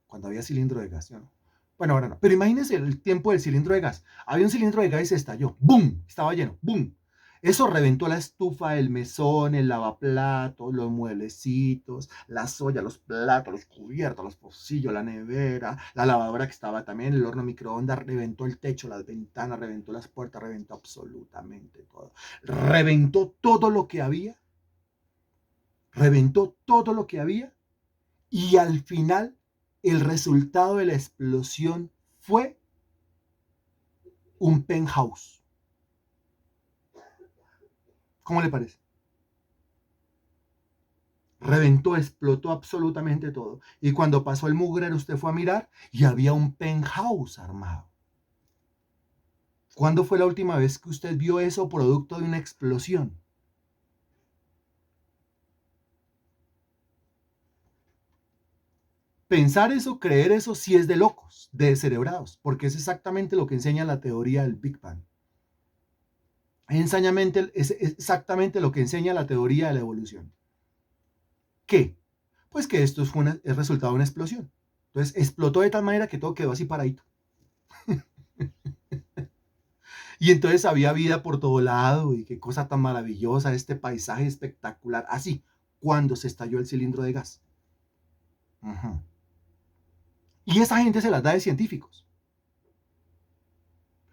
cuando había cilindro de gas, ¿no? Bueno, ahora no, pero imagínense el tiempo del cilindro de gas, había un cilindro de gas y se estalló, ¡boom!, estaba lleno, ¡boom! Eso reventó la estufa, el mesón, el lavaplatos, los mueblecitos, las ollas, los platos, los cubiertos, los pocillos, la nevera, la lavadora que estaba también, el horno microondas, reventó el techo, las ventanas, reventó las puertas, reventó absolutamente todo. Reventó todo lo que había, reventó todo lo que había y al final el resultado de la explosión fue un penthouse. ¿Cómo le parece? Reventó, explotó absolutamente todo. Y cuando pasó el mugrero, usted fue a mirar y había un penthouse armado. ¿Cuándo fue la última vez que usted vio eso producto de una explosión? Pensar eso, creer eso, sí es de locos, de descerebrados, porque es exactamente lo que enseña la teoría del Big Bang. Es exactamente lo que enseña la teoría de la evolución. ¿Qué? Pues que esto es resultado de una explosión. Entonces explotó de tal manera que todo quedó así paradito. Y entonces había vida por todo lado y qué cosa tan maravillosa, este paisaje espectacular, así, cuando se estalló el cilindro de gas. Ajá. Y esa gente se las da de científicos.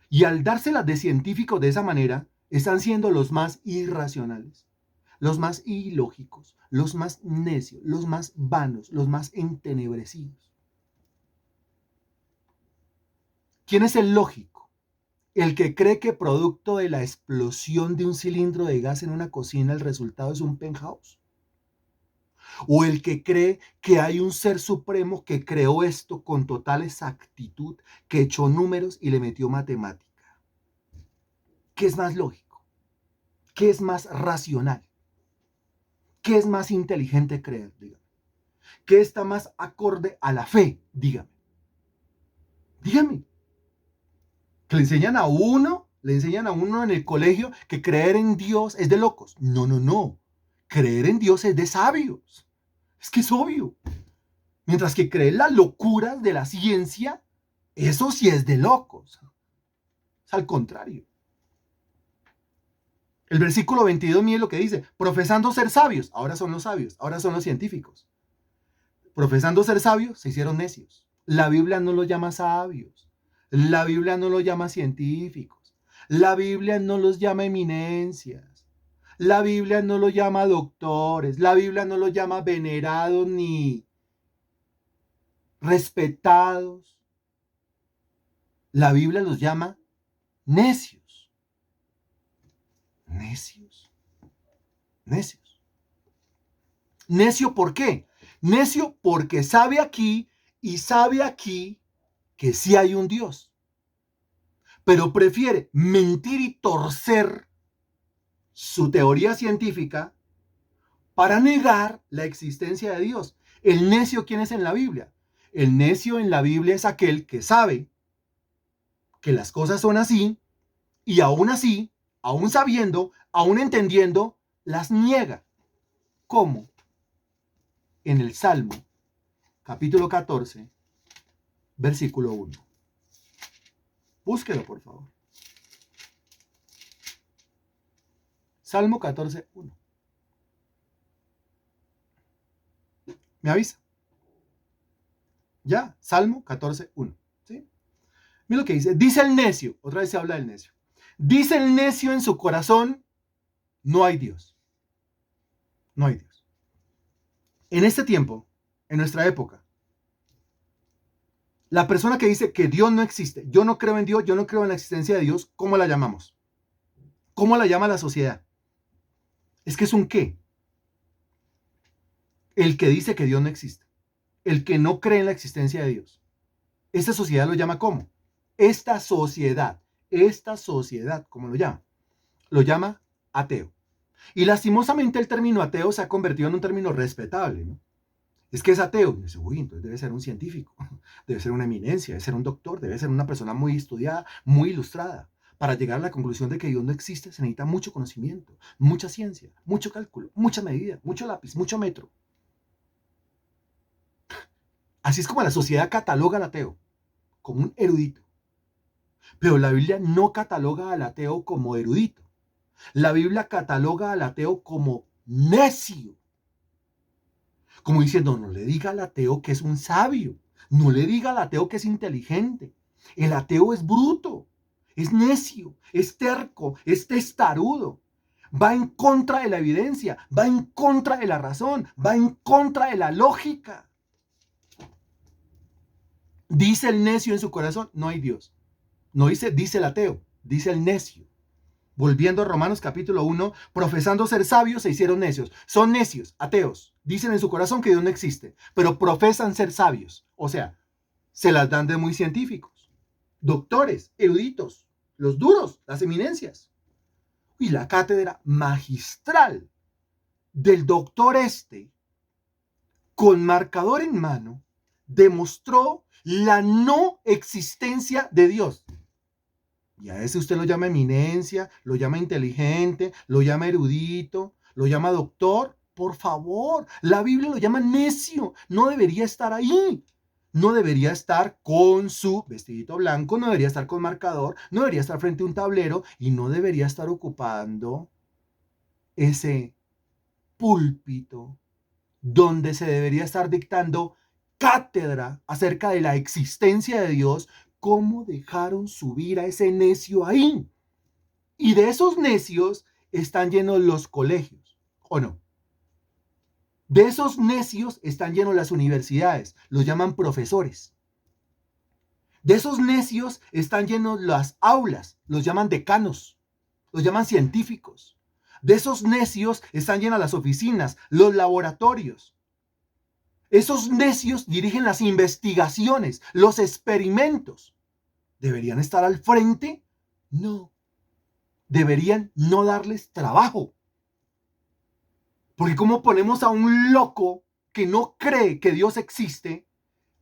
Y al dárselas de científicos de esa manera, están siendo los más irracionales, los más ilógicos, los más necios, los más vanos, los más entenebrecidos. ¿Quién es el lógico? El que cree que producto de la explosión de un cilindro de gas en una cocina el resultado es un penthouse. O el que cree que hay un ser supremo que creó esto con total exactitud, que echó números y le metió matemática. ¿Qué es más lógico? ¿Qué es más racional? ¿Qué es más inteligente creer? Dígame. ¿Qué está más acorde a la fe? Dígame. Dígame. Que le enseñan a uno en el colegio que creer en Dios es de locos. No, no, no. Creer en Dios es de sabios. Es que es obvio. Mientras que creer las locuras de la ciencia, eso sí es de locos. Es al contrario. El versículo 22 mire lo que dice, profesando ser sabios, ahora son los sabios, ahora son los científicos. Profesando ser sabios, se hicieron necios. La Biblia no los llama sabios. La Biblia no los llama científicos. La Biblia no los llama eminencias. La Biblia no los llama doctores. La Biblia no los llama venerados ni respetados. La Biblia los llama necios. Necios. Necios. Necio, ¿por qué? Necio porque sabe aquí y sabe aquí que sí hay un Dios, pero prefiere mentir y torcer su teoría científica para negar la existencia de Dios. El necio, ¿quién es en la Biblia? El necio en la Biblia es aquel que sabe que las cosas son así y aún así, aún sabiendo, aún entendiendo, las niega. ¿Cómo? En el Salmo, capítulo 14, versículo 1. Búsquelo, por favor. Salmo 14, 1. ¿Me avisa? Ya, Salmo 14, 1. ¿Sí? Mira lo que dice. Dice el necio, otra vez se habla del necio. Dice el necio en su corazón, no hay Dios. No hay Dios. En este tiempo, en nuestra época, la persona que dice que Dios no existe, yo no creo en Dios, yo no creo en la existencia de Dios, ¿cómo la llamamos? ¿Cómo la llama la sociedad? Es que es un qué. El que dice que Dios no existe. El que no cree en la existencia de Dios. Esta sociedad lo llama ¿cómo? Esta sociedad, ¿cómo lo llama? Lo llama ateo. Y lastimosamente el término ateo se ha convertido en un término respetable, ¿no? Es que es ateo. Y dice, uy, entonces debe ser un científico, debe ser una eminencia, debe ser un doctor, debe ser una persona muy estudiada, muy ilustrada. Para llegar a la conclusión de que Dios no existe se necesita mucho conocimiento, mucha ciencia, mucho cálculo, mucha medida, mucho lápiz, mucho metro. Así es como la sociedad cataloga al ateo, como un erudito. Pero la Biblia no cataloga al ateo como erudito. La Biblia cataloga al ateo como necio. Como diciendo, no le diga al ateo que es un sabio. No le diga al ateo que es inteligente. El ateo es bruto, es necio, es terco, es testarudo. Va en contra de la evidencia, va en contra de la razón, va en contra de la lógica. Dice el necio en su corazón, no hay Dios. No dice el ateo, dice el necio. Volviendo a Romanos capítulo 1, profesando ser sabios se hicieron necios. Son necios, ateos. Dicen en su corazón que Dios no existe, pero profesan ser sabios. O sea, se las dan de muy científicos, doctores, eruditos. los duros, las eminencias. Y la cátedra magistral del doctor con marcador en mano, demostró la no existencia de Dios. Y a ese usted lo llama eminencia, lo llama inteligente, lo llama erudito, lo llama doctor. Por favor, la Biblia lo llama necio. No debería estar ahí. No debería estar con su vestidito blanco, no debería estar con marcador, no debería estar frente a un tablero y no debería estar ocupando ese púlpito donde se debería estar dictando cátedra acerca de la existencia de Dios. ¿Cómo dejaron subir a ese necio ahí? Y de esos necios están llenos los colegios, ¿o no? De esos necios están llenos las universidades, los llaman profesores. De esos necios están llenos las aulas, los llaman decanos, los llaman científicos. De esos necios están llenas las oficinas, los laboratorios. Esos necios dirigen las investigaciones, los experimentos. ¿Deberían estar al frente? No. Deberían no darles trabajo. Porque ¿cómo ponemos a un loco que no cree que Dios existe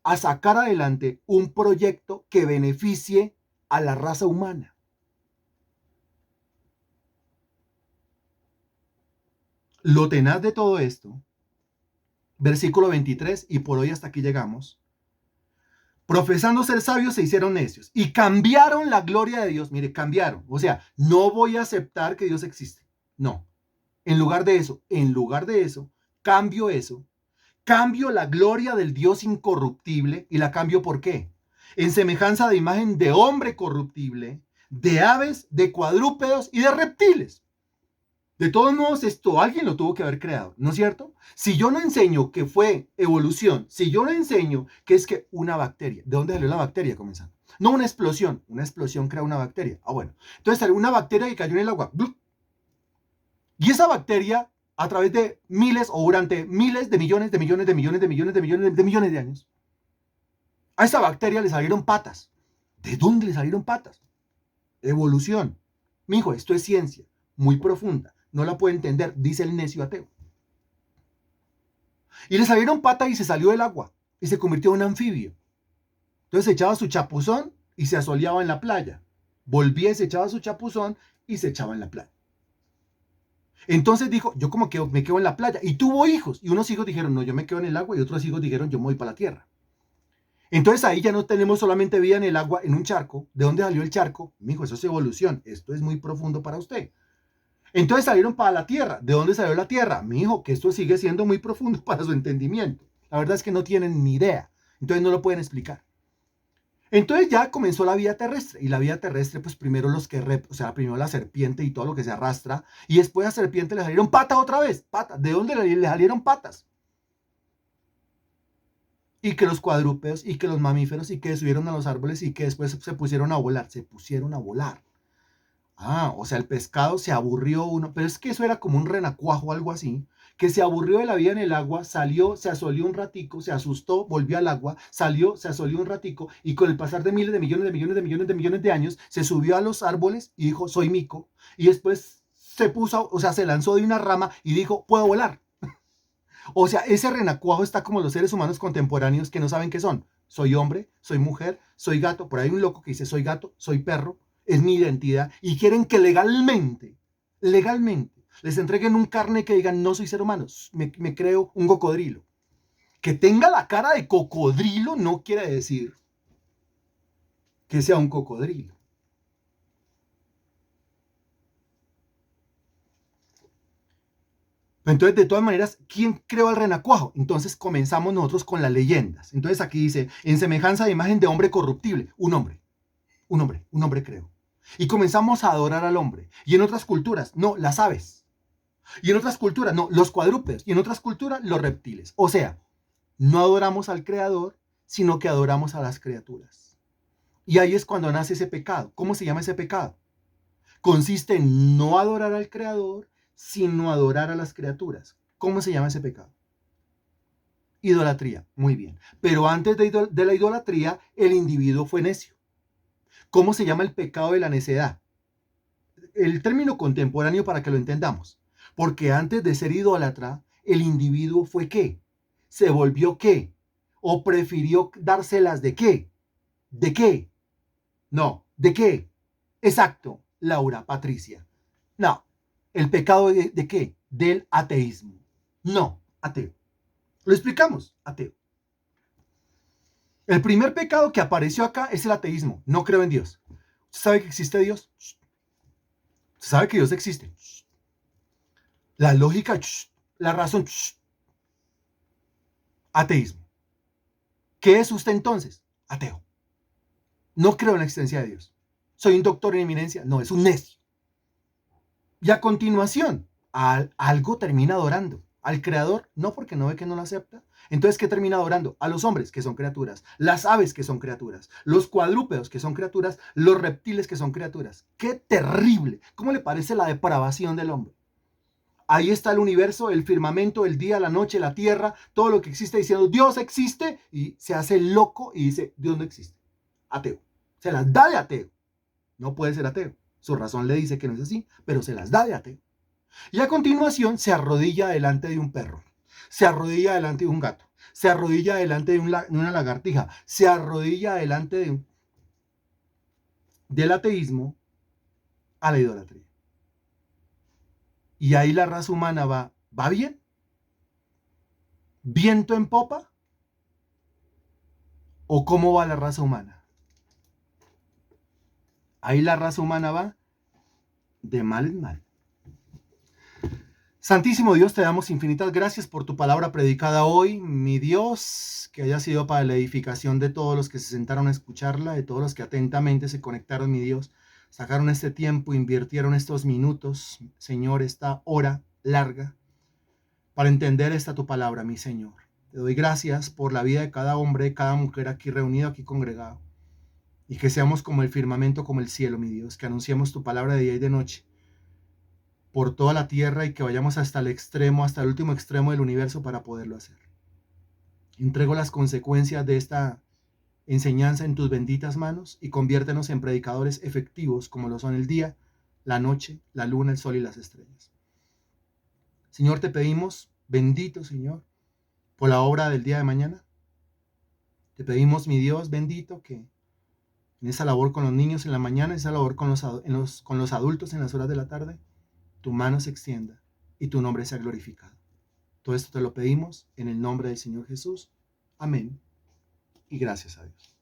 a sacar adelante un proyecto que beneficie a la raza humana? Lo tenaz de todo esto, versículo 23, y por hoy hasta aquí llegamos. Profesando ser sabios, se hicieron necios y cambiaron la gloria de Dios. Mire, cambiaron. O sea, no voy a aceptar que Dios existe. No. En lugar de eso, cambio la gloria del Dios incorruptible y la cambio ¿por qué? En semejanza de imagen de hombre corruptible, de aves, de cuadrúpedos y de reptiles. De todos modos, esto alguien lo tuvo que haber creado, ¿no es cierto? Si yo no enseño que fue evolución, si yo no enseño que es que una bacteria, ¿de dónde salió la bacteria comenzando? No una explosión crea una bacteria. Ah, bueno. Entonces salió una bacteria que cayó en el agua. Y esa bacteria, a través de miles o durante miles de millones de millones de millones de millones de millones de millones de años, a esa bacteria le salieron patas. ¿De dónde le salieron patas? Evolución. Mijo, esto es ciencia muy profunda. No la puede entender, dice el necio ateo. Y le salieron patas y se salió del agua y se convirtió en un anfibio. Entonces se echaba su chapuzón y se asoleaba en la playa. Volvía y se echaba su chapuzón y se echaba en la playa. Entonces dijo, yo como que me quedo en la playa. Y tuvo hijos. Y unos hijos dijeron, no, yo me quedo en el agua. Y otros hijos dijeron, yo me voy para la tierra. Entonces ahí ya no tenemos solamente vida en el agua, en un charco. ¿De dónde salió el charco? Mijo, eso es evolución. Esto es muy profundo para usted. Entonces salieron para la tierra. ¿De dónde salió la tierra? Mijo, que esto sigue siendo muy profundo para su entendimiento. La verdad es que no tienen ni idea. Entonces no lo pueden explicar. Entonces ya comenzó la vida terrestre. Y la vida terrestre, pues primero primero la serpiente y todo lo que se arrastra. Y después a la serpiente le salieron patas otra vez. Patas. ¿De dónde le salieron patas? Y que los cuadrúpedos, y que los mamíferos, y que subieron a los árboles, y que después se pusieron a volar. Se pusieron a volar. Ah, o sea, el pescado se aburrió uno, pero es que eso era como un renacuajo o algo así, que se aburrió de la vida en el agua, salió, se asoleó un ratico, se asustó, volvió al agua, salió, se asoleó un ratico, y con el pasar de miles de millones de millones de millones de millones de años, se subió a los árboles y dijo, soy mico, y después se puso, o sea, se lanzó de una rama y dijo, puedo volar. O sea, ese renacuajo está como los seres humanos contemporáneos que no saben qué son. Soy hombre, soy mujer, soy gato. Por ahí hay un loco que dice soy gato, soy perro, es mi identidad. Y quieren que legalmente, les entreguen un carnet que digan no soy ser humano, me creo un cocodrilo. Que tenga la cara de cocodrilo no quiere decir que sea un cocodrilo. Entonces, de todas maneras, ¿quién creó el renacuajo? Entonces comenzamos nosotros con las leyendas. Entonces aquí dice, en semejanza de imagen de hombre corruptible, un hombre creó. Y comenzamos a adorar al hombre. Y en otras culturas, no, las aves. Y en otras culturas, no, los cuadrúpedos. Y en otras culturas, los reptiles. O sea, no adoramos al creador, sino que adoramos a las criaturas. Y ahí es cuando nace ese pecado. ¿Cómo se llama ese pecado? Consiste en no adorar al creador, sino adorar a las criaturas. ¿Cómo se llama ese pecado? Idolatría. Muy bien. Pero antes de la idolatría, el individuo fue necio. ¿Cómo se llama el pecado de la necedad? El término contemporáneo para que lo entendamos. Porque antes de ser idólatra, el individuo fue ¿qué? ¿Se volvió qué? ¿O prefirió dárselas de qué? ¿De qué? No, ¿de qué? Exacto, Laura, Patricia. No, el pecado de qué? Del ateísmo. No, ateo. Lo explicamos, ateo. El primer pecado que apareció acá es el ateísmo. No creo en Dios. ¿Usted sabe que existe Dios? ¿Usted sabe que Dios existe? La lógica, la razón, ateísmo. ¿Qué es usted entonces? Ateo. No creo en la existencia de Dios. ¿Soy un doctor en eminencia? No, es un necio. Y a continuación, algo termina adorando. Al creador, no, porque no ve que no lo acepta. Entonces, ¿qué termina adorando? A los hombres, que son criaturas, las aves, que son criaturas, los cuadrúpedos, que son criaturas, los reptiles, que son criaturas. ¡Qué terrible! ¿Cómo le parece la depravación del hombre? Ahí está el universo, el firmamento, el día, la noche, la tierra, todo lo que existe diciendo Dios existe, y se hace loco y dice Dios no existe. Ateo. Se las da de ateo. No puede ser ateo. Su razón le dice que no es así, pero se las da de ateo. Y a continuación se arrodilla delante de un perro, se arrodilla delante de un gato, se arrodilla delante de una lagartija, se arrodilla delante del ateísmo a la idolatría. Y ahí la raza humana va bien, viento en popa, o cómo va la raza humana. Ahí la raza humana va de mal en mal. Santísimo Dios, te damos infinitas gracias por tu palabra predicada hoy, mi Dios, que haya sido para la edificación de todos los que se sentaron a escucharla, de todos los que atentamente se conectaron, mi Dios, sacaron este tiempo, invirtieron estos minutos, Señor, esta hora larga, para entender esta tu palabra, mi Señor. Te doy gracias por la vida de cada hombre, cada mujer aquí reunido, aquí congregado, y que seamos como el firmamento, como el cielo, mi Dios, que anunciemos tu palabra de día y de noche por toda la tierra y que vayamos hasta el extremo, hasta el último extremo del universo para poderlo hacer. Entrego las consecuencias de esta enseñanza en tus benditas manos y conviértenos en predicadores efectivos como lo son el día, la noche, la luna, el sol y las estrellas. Señor, te pedimos, bendito Señor, por la obra del día de mañana. Te pedimos, mi Dios bendito, que en esa labor con los niños en la mañana, en esa labor con los adultos en las horas de la tarde, tu mano se extienda y tu nombre sea glorificado. Todo esto te lo pedimos en el nombre del Señor Jesús. Amén. Y gracias a Dios.